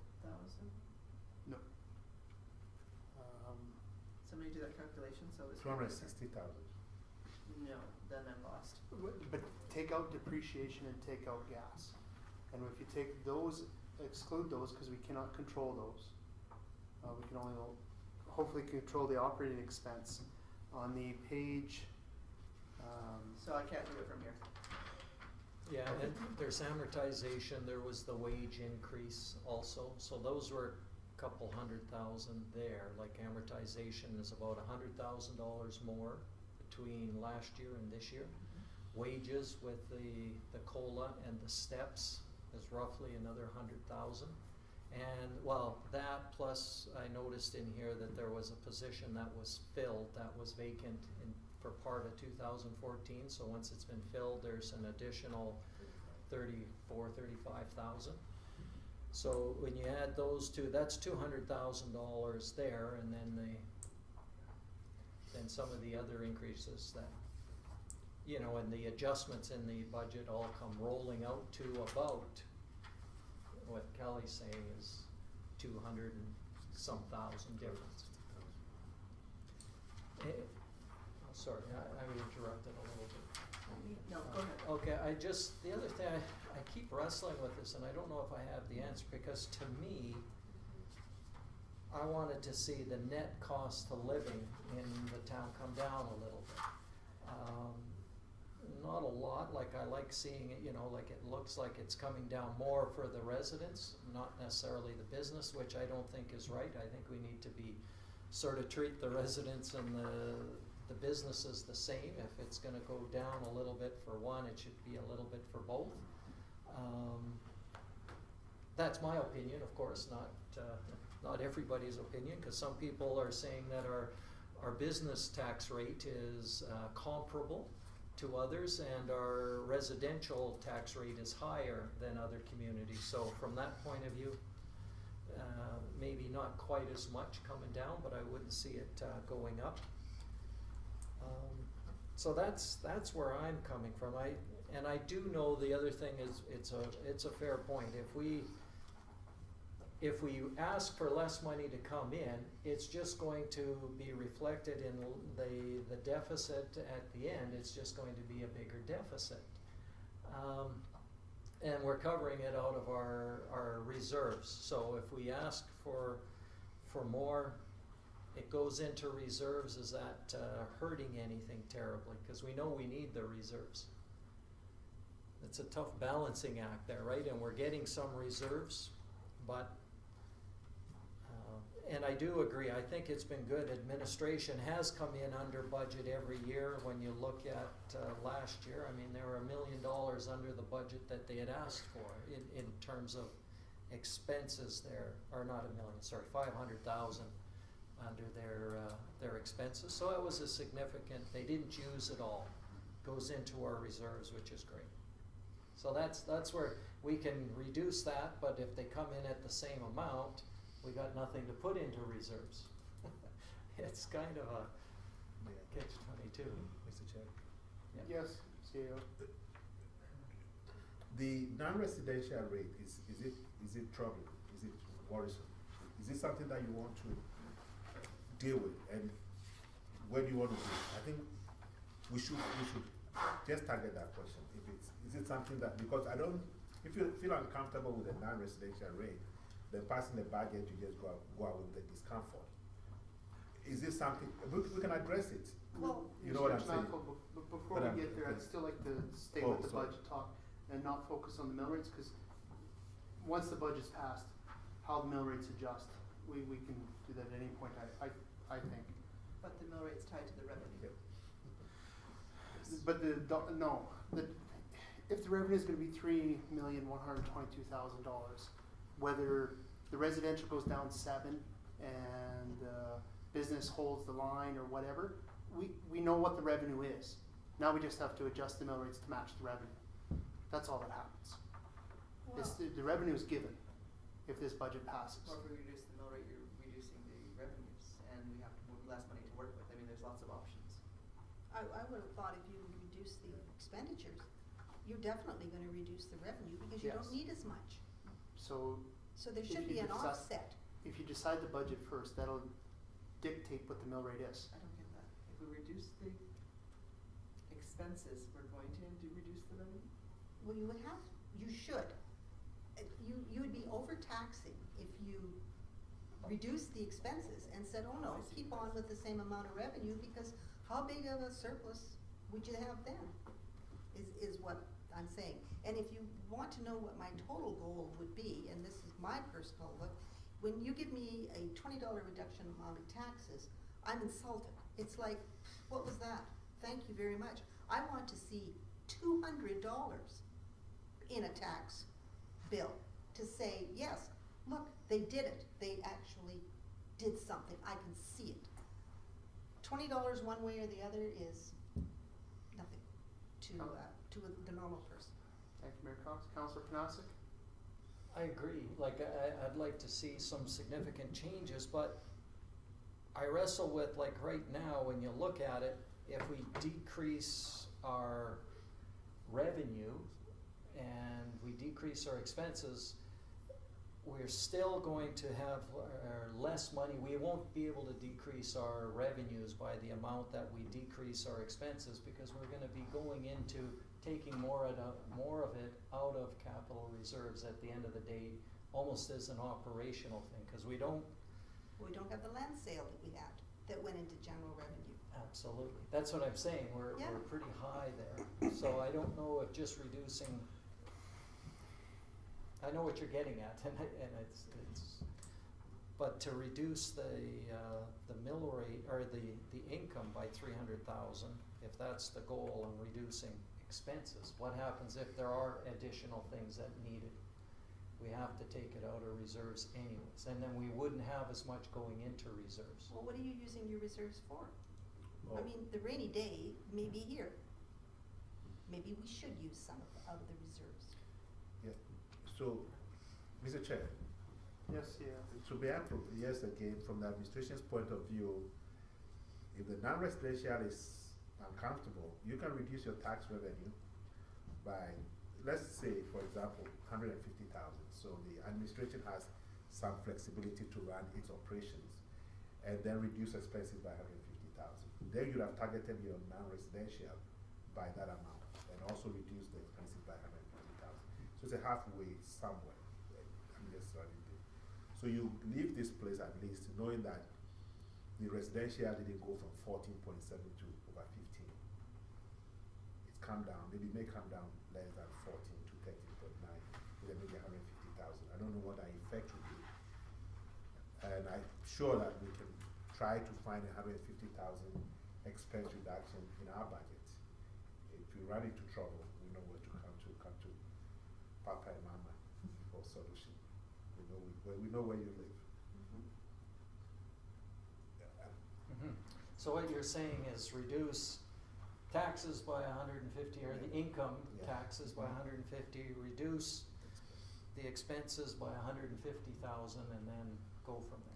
No. Somebody do that calculation, so it's 260,000. No, then I'm lost. But take out depreciation and take out gas. And if you take those, exclude those, because we cannot control those. We can only hopefully control the operating expense. On the page, so I can't do it from here. Yeah, and there's amortization, there was the wage increase also, so those were a couple $100,000 there, like amortization is about $100,000 more between last year and this year. Wages with the COLA and the steps is roughly another 100,000. And well, that plus I noticed in here that there was a position that was filled, that was vacant for part of 2014. So once it's been filled, there's an additional 35,000. So when you add those two, that's $200,000 there, and then some of the other increases that, you know, and the adjustments in the budget all come rolling out to about what Kelly's saying is 200 and some thousand difference. Sorry, I interrupted a little bit. No, go ahead. Okay, the other thing, I keep wrestling with this, and I don't know if I have the answer, because to me, I wanted to see the net cost of living in the town come down a little bit. Not a lot, like I like seeing it, you know, like it looks like it's coming down more for the residents, not necessarily the business, which I don't think is right. I think we need to be, sort of treat the residents and the businesses the same. If it's gonna go down a little bit for one, it should be a little bit for both. That's my opinion, of course, not everybody's opinion, because some people are saying that our business tax rate is comparable to others, and our residential tax rate is higher than other communities. So from that point of view, maybe not quite as much coming down, but I wouldn't see it going up. So that's where I'm coming from. I do know the other thing is it's a fair point. If we ask for less money to come in, it's just going to be reflected in the deficit at the end. It's just going to be a bigger deficit. And we're covering it out of our reserves. So if we ask for more, it goes into reserves. Is that hurting anything terribly? Because we know we need the reserves. It's a tough balancing act there, right? And we're getting some reserves, but and I do agree. I think it's been good. Administration has come in under budget every year. When you look at last year, I mean, there were $1 million under the budget that they had asked for in terms of expenses there, or not $1 million, sorry, 500,000 under their expenses. So it was a significant. They didn't use it all. Goes into our reserves, which is great. So that's where we can reduce that. But if they come in at the same amount, we got nothing to put into reserves. It's kind of a catch-22. Mr. Chair. Yes, CEO. The non-residential rate, is it troubling? Is it worrisome? Is it something that you want to deal with? And where do you want to do it? I think we should just target that question. Is it something that, because if you feel uncomfortable with a non-residential rate, then passing the budget, you just go out with the discomfort. Is this something, we can address it. Well, you know what I'm Mr. saying? Malcolm, before we get there, I'd still like to stay with the budget talk and not focus on the mill rates, because once the budget's passed, how the mill rates adjust, we can do that at any point, I think. But the mill rate's tied to the revenue. But if the revenue is going to be $3,122,000, whether the residential goes down 7 and business holds the line or whatever, we know what the revenue is. Now we just have to adjust the mill rates to match the revenue. That's all that happens. Well, The revenue is given if this budget passes. Or if we reduce the mill rate, you're reducing the revenues, and we have to move less money to work with. I mean, there's lots of options. I would have thought if you reduce the expenditures, you're definitely going to reduce the revenue because you don't Yes. need as much. So there should be an offset. if you decide the budget first, that'll dictate what the mill rate is. I don't get that. If we reduce the expenses, we're going to reduce the revenue? Well, you should. You would be overtaxing if you reduce the expenses and said, oh no, keep on with the same amount of revenue, because how big of a surplus would you have then, is what I'm saying. And if you want to know what my total goal would be, and this is my personal look, when you give me a $20 reduction on the taxes, I'm insulted. It's like, what was that? Thank you very much. I want to see $200 in a tax bill to say, yes, look, they did it. They actually did something. I can see it. $20 one way or the other is nothing to the normal person. Thank you, Mayor Cox. Councillor Panasic? I agree. Like, I'd like to see some significant changes, but I wrestle with, like, right now, when you look at it, if we decrease our revenue and we decrease our expenses, we're still going to have less money. We won't be able to decrease our revenues by the amount that we decrease our expenses, because we're going to be going into taking more of it out of capital reserves at the end of the day, almost as an operational thing, because we don't have the land sale that we had that went into general revenue. Absolutely. That's what I'm saying. We're pretty high there. So I don't know if just reducing, I know what you're getting at, and it's but to reduce the mill rate or the income by $300,000, if that's the goal, and reducing expenses, what happens if there are additional things that needed? we have to take it out of reserves anyways, and then we wouldn't have as much going into reserves. Well, what are you using your reserves for? I Oh. mean, the rainy day may be here. Maybe we should use some out of the reserves. Yeah, so, Mr. Chair, Yes, yeah. to be approved, yes, again, from the administration's point of view, if the non-residential is uncomfortable, you can reduce your tax revenue by, let's say, for example, 150,000. So the administration has some flexibility to run its operations and then reduce expenses by 150,000. Then you'd have targeted your non-residential by that amount and also reduce the expenses by 150,000. So it's a halfway somewhere. I'm just starting there. So you leave this place at least knowing that the residential didn't go from 14.7 to over 15. It's come down, maybe it may come down less than 14 to 13.9, then maybe 150,000. I don't know what that effect would be. And I'm sure that we can try to find 150,000 expense reduction in our budget. If we run into trouble, we know where to come to Papa and Mama for solution. We know where you live. So what you're saying is reduce taxes by 150, or the income Yeah. taxes by 150, reduce the expenses by 150,000, and then go from there.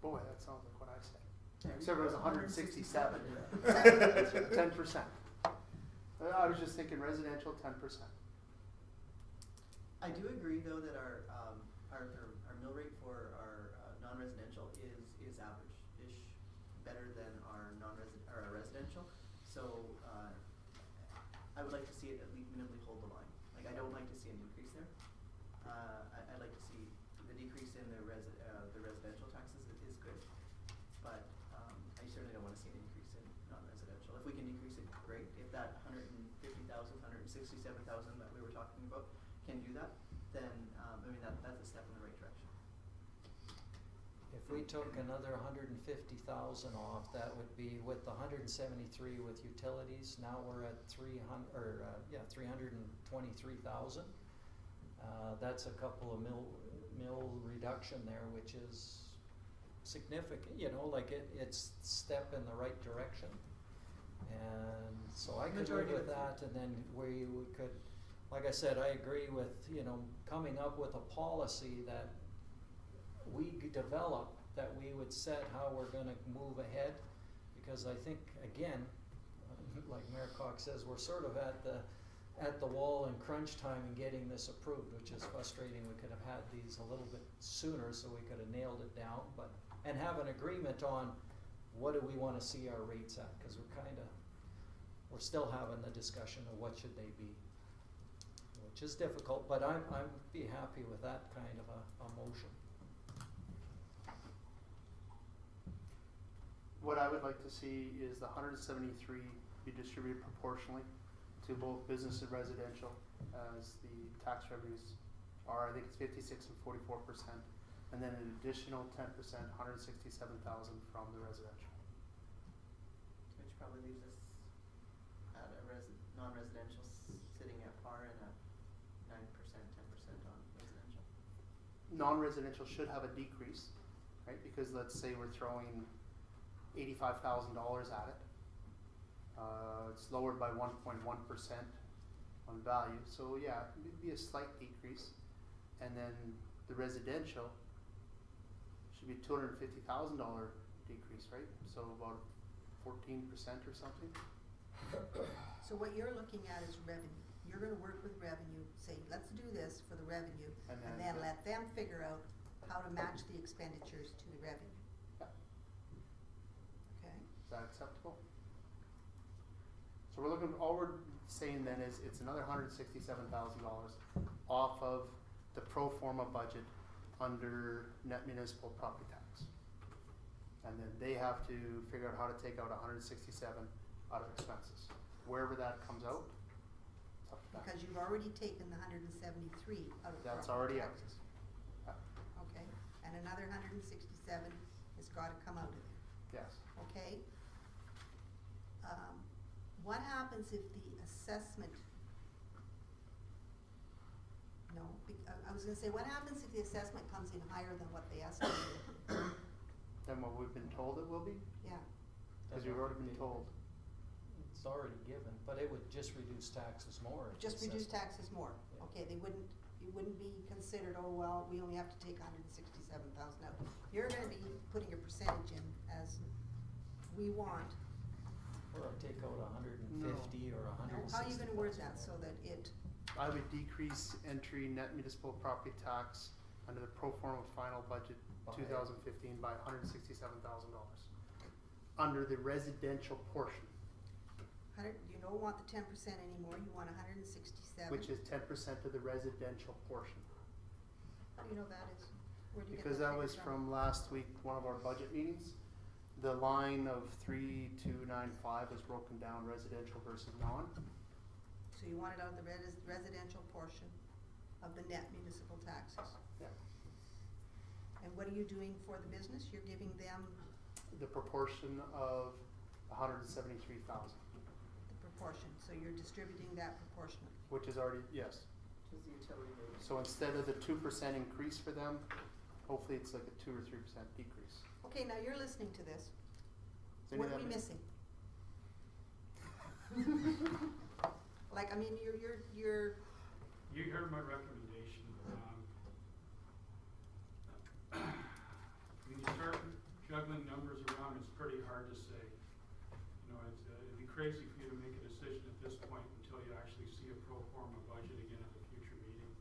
Boy, that sounds like what I said. Yeah, Except it was 167. 167. 10%. I was just thinking residential 10%. I do agree though that our mill rate for our non-residential is average-ish, better than our our residential. So I would like to see it at least minimally hold the line. Like, I don't like to see an increase there. I'd like to see the decrease in the residential taxes is good, but I certainly don't want to see an increase in non-residential. If we can decrease it, great. If that 150,000, 167,000 that we were talking about can do that, then I mean that's a step in the right direction. If we took another 150,000 off, that would be with the 173 with utilities. Now we're at 323,000. That's a couple of mil reduction there, which is significant. You know, like it's step in the right direction. And so I could live Majority with of it. that, and then we could, like I said, I agree with, coming up with a policy that we develop, that we would set how we're gonna move ahead, because I think, again, like Mayor Cox says, we're sort of at the wall in crunch time in getting this approved, which is frustrating. We could have had these a little bit sooner, so we could have nailed it down, and have an agreement on what do we wanna see our rates at, cause we're still having the discussion of what should they be, which is difficult, but I'd be happy with that kind of a motion. What I would like to see is the 173 be distributed proportionally to both business and residential, as the tax revenues are. I think it's 56 and 44%, and then an additional 10%, 167,000 from the residential. Which probably leaves us at a non-residential sitting at par and a 9%, 10% on residential. Non-residential should have a decrease, right? Because let's say we're throwing $85,000 at it. It's lowered by 1.1% on value. So yeah, it'd be a slight decrease. And then the residential should be $250,000 decrease, right? So about 14% or something. So what you're looking at is revenue. You're gonna work with revenue, say, let's do this for the revenue, And and then- then let them figure out how to match the expenditures to the revenue. Yeah. Okay? Is that acceptable? So we're looking, all we're saying then is it's another $167,000 off of the pro forma budget under net municipal property tax. And then they have to figure out how to take out 167 out of expenses. Wherever that comes out, it's up to them. Because you've already taken the 173 out of That's property already out. taxes. Yeah. Okay, and another 167 has gotta come out of there, Yes. okay? What happens if the assessment I was gonna say, what happens if the assessment comes in higher than what they estimated? Than what we've been told it will be, Yeah, cause we've already been told. It's already given, but it would just reduce taxes more. if the just reduce assessment- taxes more. Yeah. Okay, it wouldn't be considered, oh, well, we only have to take 167,000 out. You're gonna be putting a percentage in as we want. Or take out 150 or 160. How are you gonna word that so that it, I would decrease entry net municipal property tax under the pro forma final budget By- 2015 by $167,000. Under the residential portion, you don't want the 10% anymore, you want 167? which is 10% of the residential portion. How do you know that is? Where'd you get Because that figure was from last week, one of our budget meetings. The line of 3295 is broken down residential versus non. So you want it out of the residential portion of the net municipal taxes? Yeah. And what are you doing for the business? You're giving them The proportion of 173,000, the proportion, so you're distributing that proportionally. which is already, yes. Which is the utility rate. So instead of the 2% increase for them, hopefully it's like a 2 or 3% decrease. Okay, now you're listening to this. Any What of are we that- missing? Like, I mean, you're, You heard my recommendation. When you start juggling numbers around, it's pretty hard to say. You know, it'd be crazy for you to make a decision at this point until you actually see a pro forma budget again at a future meeting.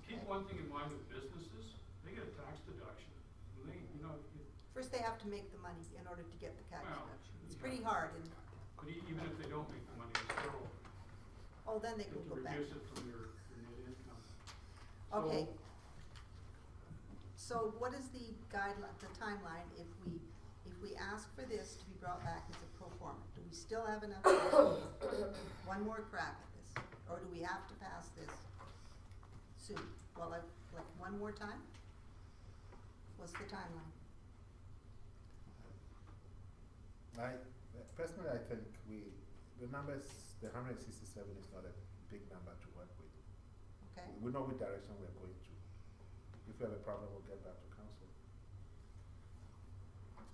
Keep one thing in mind with businesses, they get a tax deduction. And they, you know, first they have to make the money in order to get the tax Well, deduction. It's yeah. pretty hard, and, but even if they don't make the money, it's still, oh, then they you can have to go back. reduce it from your net income. Okay. So what is the guideline, the timeline, if we ask for this to be brought back as a pro forma? Do we still have enough time? One more crack at this, or do we have to pass this soon? Well, like one more time? What's the timeline? Personally, I think the numbers, the 167 is not a big number to work with. Okay, We know which direction we're going to. If we have a problem, we'll get back to council.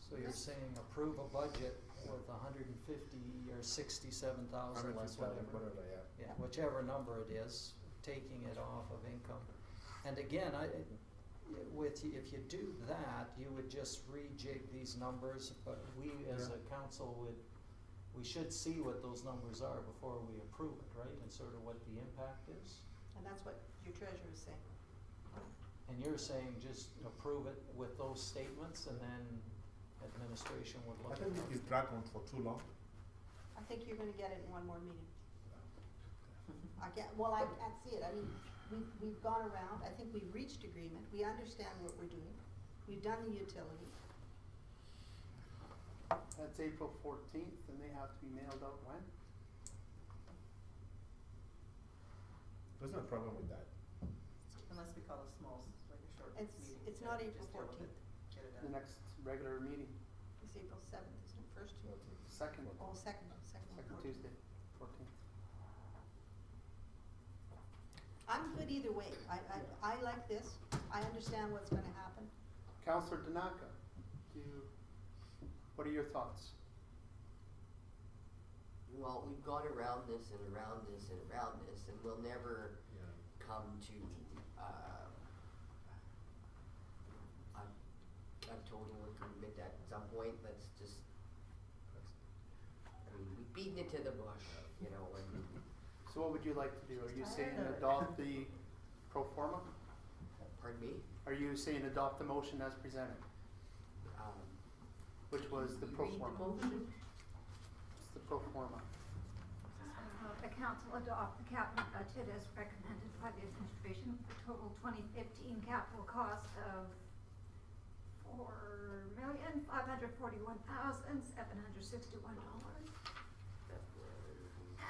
So you're saying approve a budget with 150 or 67,000 less, 150,000, whatever. whatever, yeah. Yeah, whichever number it is, taking it off of income. And again, if you do that, you would just rejig these numbers, but we as a council we should see what those numbers are before we approve it, right? And sort of what the impact is. and that's what your treasurer is saying. And you're saying just approve it with those statements and then administration would I look at think those. if it's dragged on for too long, I think you're gonna get it in one more meeting. I can't see it, I mean, we've gone around, I think we've reached agreement, we understand what we're doing, we've done the utility. That's April 14th, and they have to be mailed out when? there's no problem with that. Unless we call a small, like a short meeting. It's not to April just deal with 14th. it, Get it The done. next regular meeting, It's April 7th, isn't it, first? second Second one. Tuesday, 14th. I'm good either way, I like this, I understand what's gonna happen. Councillor Tanaka, what are your thoughts? Well, we've gone around this and around this and around this, and we'll never Yeah. come to, a total agreement at some point. Let's just, I mean, we've beaten it to the bush, you know, and, So what would you like to do? Are you saying tired. adopt the pro forma? pardon me? Are you saying adopt the motion as presented, which was the You pro read the forma? motion? It's the pro forma. The council adopt the capital budget as recommended by the administration for total 2015 capital cost of $4,541,761.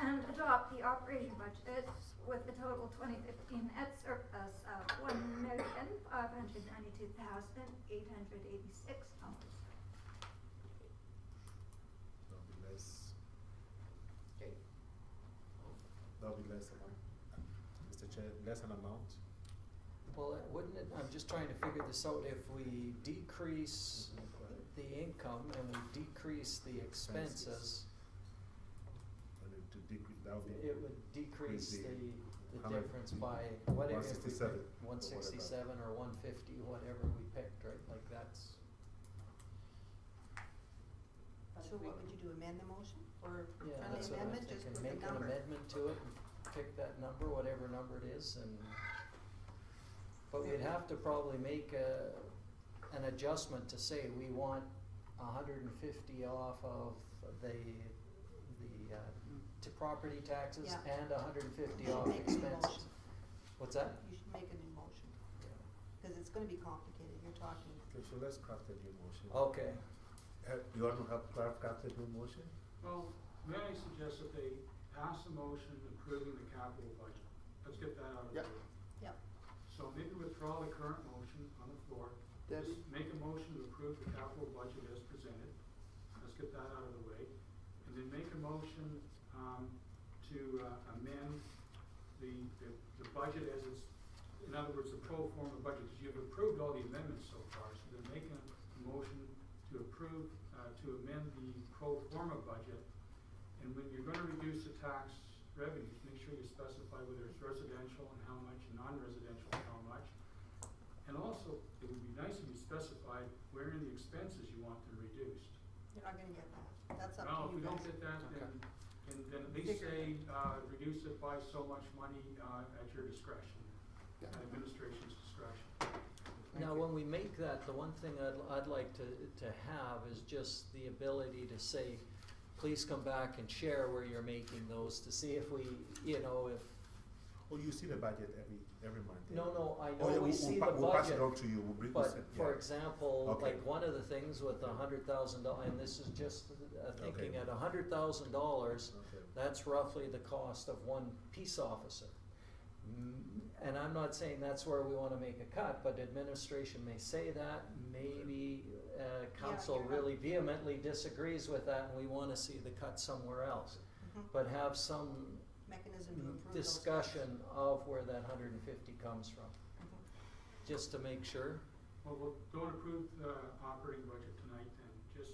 And adopt the operating budget with the total 2015 net surplus of $1,592,886. That'll be less. Okay. That'll be less amount. Mr. Mr. Chair, less an amount? Well, wouldn't it, I'm just trying to figure this out, if we decrease the income and we decrease the expenses, And to decrease, that would be. it would decrease the- the how much? difference by whatever. 167 or One sixty-seven or 150, whatever we picked, right, like that's, So what would you do, amend the motion, or yeah, friendly that's what I'm amendment, just thinking, with the make an number? amendment to it and pick that number, whatever number it is, and, but we'd have to probably make an adjustment to say we want 150 off of the to property taxes Yeah. and 150 You should off make a new expenses. motion. What's that? You should make a new motion, Yeah. cause it's gonna be complicated, you're talking. Okay, so let's craft a new motion. Okay, You want to help craft a new motion? Well, may I suggest that they pass a motion approving the capital budget? Let's get that out of the Yep. way. Yep. So maybe withdraw the current motion on the floor. Debbie? Just make a motion to approve the capital budget as presented. Let's get that out of the way. And then make a motion, to, amend the budget as it's, in other words, the pro forma budget, because you've approved all the amendments so far, so then make a motion to approve, to amend the pro forma budget. And when you're gonna reduce the tax revenues, make sure you specify whether it's residential and how much, non-residential and how much. And also, it would be nice if you specified where in the expenses you want them reduced. You're not gonna get that, that's up Well, to if we you don't guys. get that, Okay. then at least say, reduce it by so much money, at your discretion, Yeah. administration's discretion. now when we make that, the one thing I'd like to have is just the ability to say, please come back and share where you're making those, to see if we, you know, if, Oh, you see the budget every month? yeah? no, I Oh, yeah, know we see the we'll pass it budget, on to you, we'll bring but this in, for yeah. example, Okay. like one of the things with $100,000, and this is just thinking Okay. at $100,000, Okay. that's roughly the cost of one peace officer. And I'm not saying that's where we wanna make a cut, but administration may say that, maybe, council you're not- really vehemently disagrees with that and we wanna see the cut somewhere else. Mhm. But have some Mechanism to approve those cuts. discussion of where that 150 comes from, Mhm. just to make sure. Well, don't approve the operating budget tonight then, just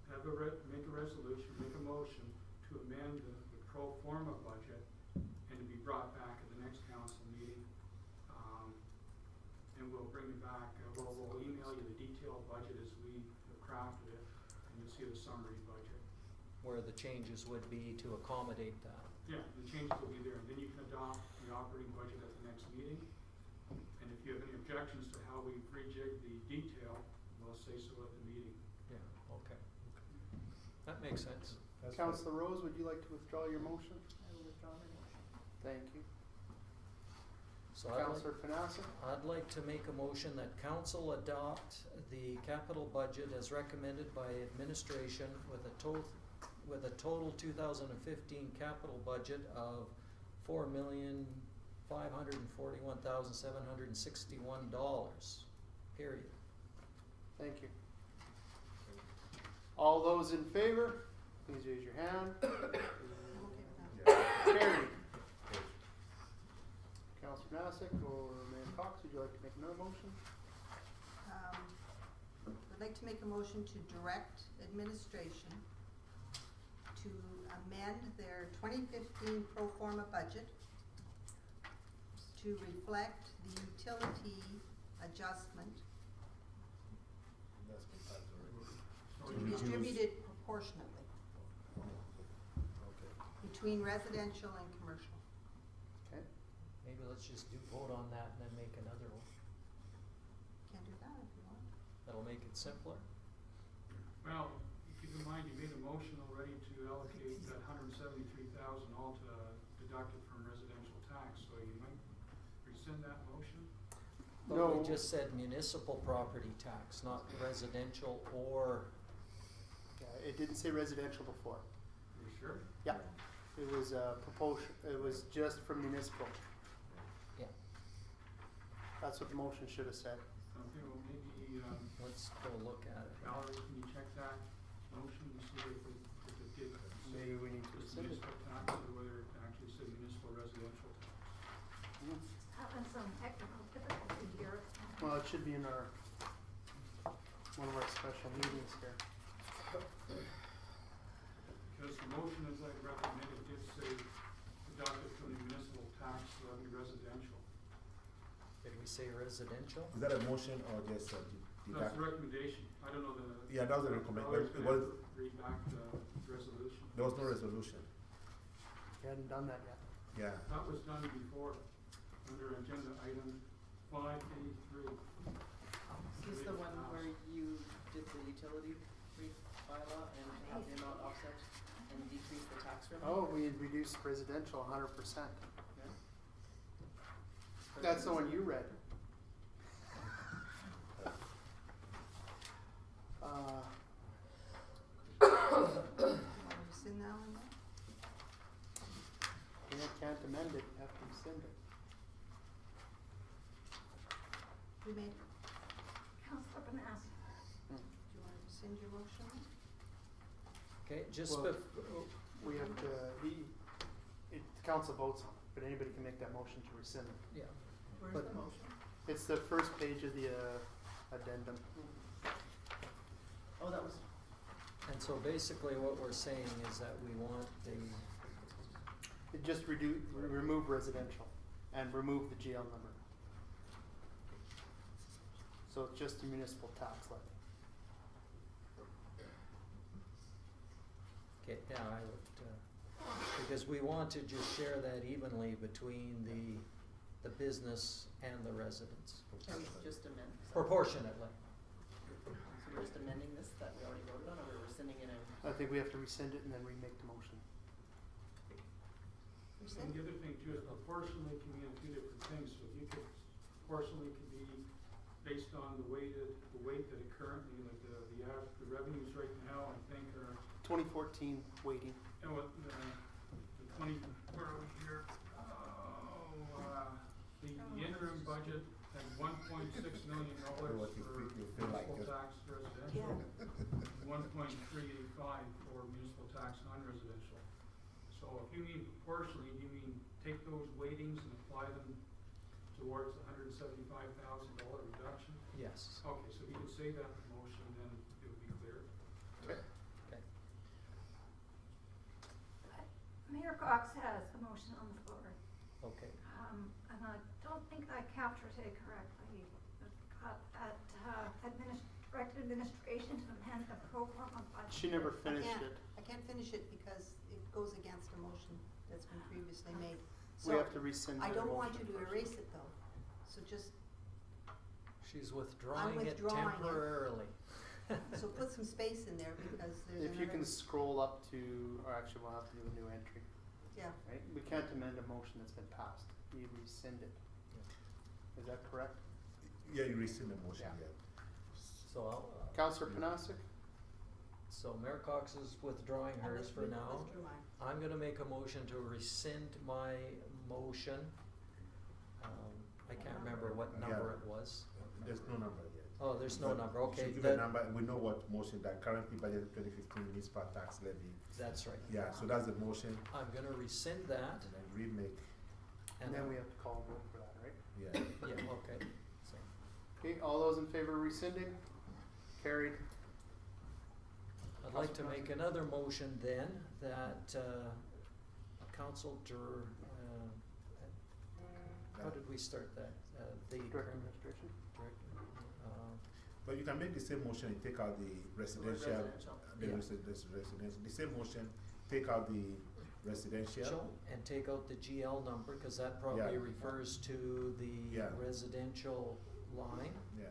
have make a resolution, make a motion to amend the pro forma budget and to be brought back at the next council meeting. And we'll bring it back, we'll email you the detailed budget as we have crafted it, and you'll see the summary budget. Where the changes would be to accommodate that. Yeah, the changes will be there, and then you can adopt the operating budget at the next meeting. And if you have any objections to how we rejig the detail, we'll say so at the meeting. Yeah, okay. That makes sense. That's Councillor Rose, would you like to withdraw your motion? I will withdraw my motion. Thank you. So I'd like, Councillor Panassa? I'd like to make a motion that council adopt the capital budget as recommended by administration with a total 2015 capital budget of $4,541,761, period. Thank you. All those in favor, please raise your hand. I'm okay with that. Yeah. Carried. Councillor Nassick or Mayor Cox, would you like to make another motion? I'd like to make a motion to direct administration to amend their 2015 pro forma budget to reflect the utility adjustment That's been passed already. So to you be know- distributed proportionately Okay. between residential and commercial. Okay. Maybe let's just vote on that and then make another one. Can do that if you want. That'll make it simpler. Well, keep in mind, you made a motion already to allocate that $173,000 all to deduct it from residential tax, so you might rescind that motion. But No. we just said municipal property tax, not residential or, Yeah, it didn't say residential before. Are you sure? Yeah, it was proportion, it was just for municipal. yeah, That's what the motion should have said. Okay, well, maybe, let's go look at it. Valerie, can you check that motion and see if it did say Maybe we need to rescind it. municipal tax or whether it actually said municipal residential tax? Well, it should be in our, one of our special meetings here. Because the motion as I recommended did say deducted from the municipal tax levy residential. Did we say residential? Is that a motion or just a That's the recommendation. I don't know the. Yeah, that was the recommend, I'll it was, read back the resolution. there was no resolution. You hadn't done that yet. Yeah. That was done before, under agenda item 583. Is this the one where you did the utility rate bylaw and have the amount offset and decrease the tax revenue? Oh, we had reduced residential 100%. Yeah. That's the one you read. You wanna rescind that one then? You can't amend it, you have to rescind it. We made, Councillor Banassi. do you wanna rescind your motion? Okay, just Well, we have to, the council votes on it, but anybody can make that motion to rescind it. yeah. Where's But- the motion? It's the first page of the addendum. Oh, that was, And so basically what we're saying is that we want the, It just remove residential and remove the GL number. So it's just the municipal tax levy. okay, yeah, I would, because we want to just share that evenly between the business and the residents. can we just amend? Proportionately. So we're just amending this that we already voted on, or we're rescinding it and? I think we have to rescind it and then remake the motion. And Rescind? the other thing too is proportionally can mean a few different things. So you could, proportionally can be based on the weight that it currently, like the revenues right now, I think are, 2014 weighting. and what, the 20, where are we here? The interim budget had $1.6 million for What you feel like municipal it. tax residential. 1.385 for municipal tax non-residential. So if you mean proportionally, do you mean take those weightings and apply them towards the $175,000 reduction? Yes. Okay, so if you could say that in the motion, then it would be clear. Okay. Mayor Cox has a motion on the floor. Okay. And I don't think I captured it correctly. Got that, direct administration to amend the pro forma budget. She never finished it. I can't finish it because it goes against a motion that's been previously made. We So have to rescind I the don't want you motion to first. erase it though, so just, She's withdrawing it withdrawing it. temporarily. so put some space in there because there's If you can another- scroll up to, or actually we'll have to do a new entry, Yeah, right? We can't amend a motion that's been passed. We rescind it. Is that correct? Yeah, you rescind the motion, Yeah. yeah. So I'll, Councillor Panasic? so Mayor Cox is withdrawing I hers for now. withdrew mine. I'm gonna make a motion to rescind my motion. I can't remember what number it was. There's no number yet. Oh, there's no But number, you okay. should give a number, and we know what motion that currently budgeted 2015 municipal tax levy. That's right. Yeah, so that's the motion, I'm gonna rescind that and then remake, And then we have to call a vote for that, right? yeah. Yeah, okay. So, Okay, all those in favor of rescinding? Carried. I'd like to make another motion then that, council how did we start that? The Direct administration. But you can make the same motion and take out the residential, the Yeah. residential, the same motion, take out the residential. And take out the GL number, cause that probably Yeah. refers to the Yeah. residential line. Yeah.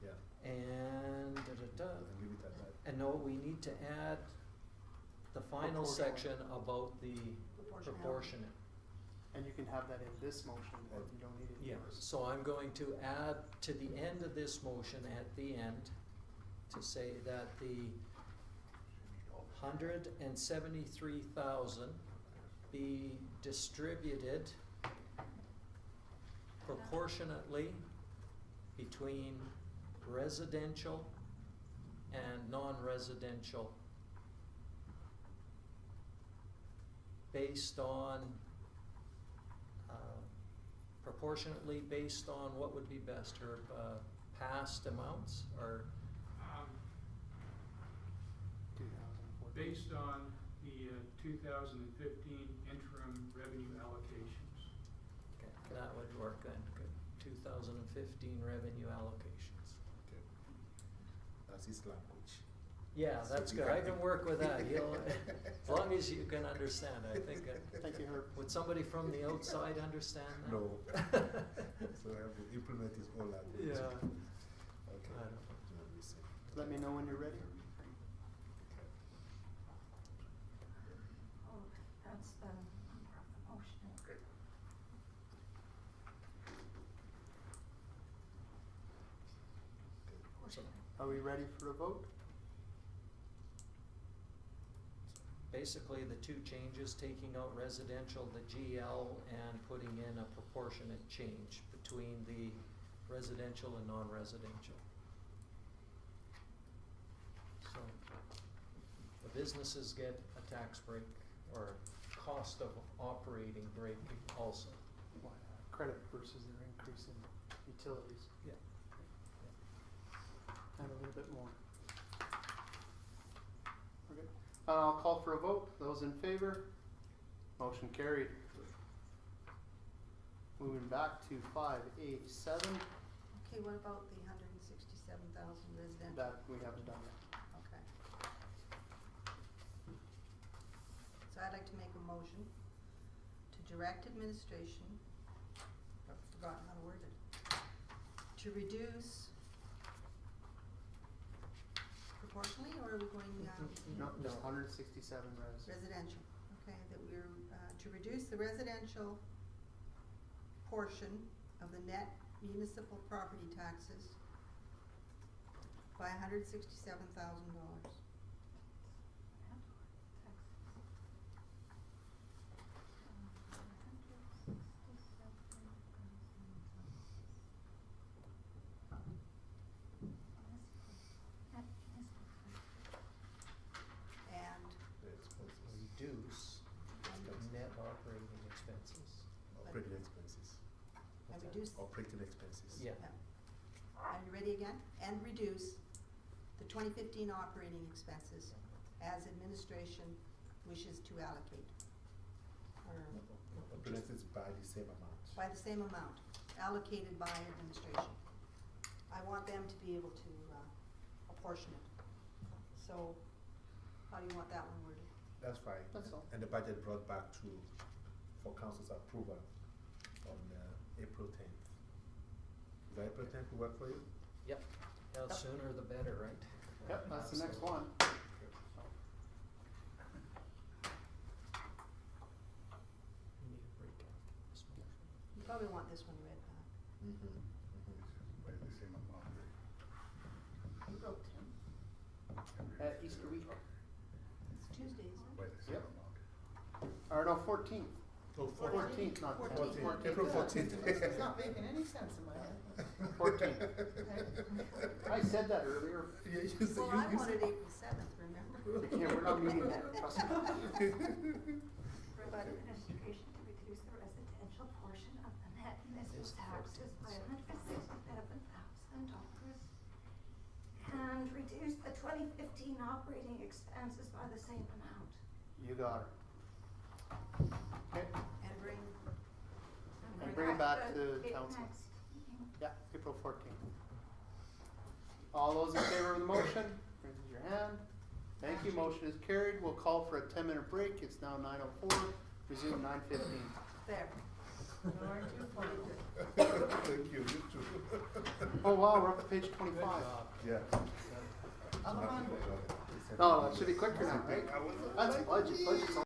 Yeah, And and leave it at that. And no, we need to add the final Proportional. section about the Proportionality. proportionate. And you can have that in this motion, but you don't need it in Yeah, yours. so I'm going to add to the end of this motion at the end to say that the $173,000 be distributed proportionately between residential and non-residential based on proportionately based on what would be best, her past amounts, or? Based on the 2015 interim revenue allocations. Okay, that would work then, good. 2015 revenue allocations. Okay. That's his language. Yeah, So that's we good, can- I can work with that, he'll, as long as you can understand, I think. Thank you, Herb. Would somebody from the outside understand that? No. So I have to implement his own language. Yeah. Okay. I don't know. Let me see. Let me know when you're ready. Oh, that's the number of the motion. Okay. So Are we ready for a vote? basically, the two changes, taking out residential, the GL, and putting in a proportionate change between the residential and non-residential. So, the businesses get a tax break, or cost of operating break also. Credit versus their increase in utilities. Yeah. And a little bit more. Okay. I'll call for a vote. Those in favor? Motion carried. Moving back to 5A7. Okay, what about the 167,000 residential? That we haven't done yet. Okay. So I'd like to make a motion to direct administration, I've forgotten how to word it, to reduce proportionally, or are we going, No, just 167 res. residential, okay, that we're, to reduce the residential portion of the net municipal property taxes by $167,000. And Reduce the net operating expenses. Operating expenses. And reduce. Operating expenses. Yeah. Are you ready again? And reduce the 2015 operating expenses as administration wishes to allocate. Or Operating expenses by the same amount. by the same amount allocated by administration. I want them to be able to apportion it. So, how do you want that one worded? That's fine. That's all. And the budget brought back for council's approval on April 10th. Is that April 10th will work for you? Yep, the sooner the better, right? Yep, that's the next Absolutely. one. We need a break after this motion. You probably want this one read back. Mm-hmm. By the same amount, right? You wrote Tim. Easter week. It's Tuesday, isn't it? By the same Yep. amount. Or no, 14th. Oh, 14th, not 14th. 14th. April 14th. It's not making any sense in my head. 14th. I said that earlier. Yeah, you said, Well, I you wanted said. April 7th, remember? Yeah, we're not meeting that, trust me. Provide administration to reduce the residential portion of the net municipal taxes by $167,000 and reduce the 2015 operating expenses by the same amount. You got her. Okay, And bring, and bring it back to the council. next meeting. Yeah, April 14th. All those in favor of the motion, raise your hand. Thank you, motion is carried. We'll call for a 10-minute break. It's now 9:04, resume 9:15. there. Aren't you funny? Thank you, you too. Oh wow, we're up to page 25. Yeah. I'm on. No, it should be quicker now, right? That's budget, budget's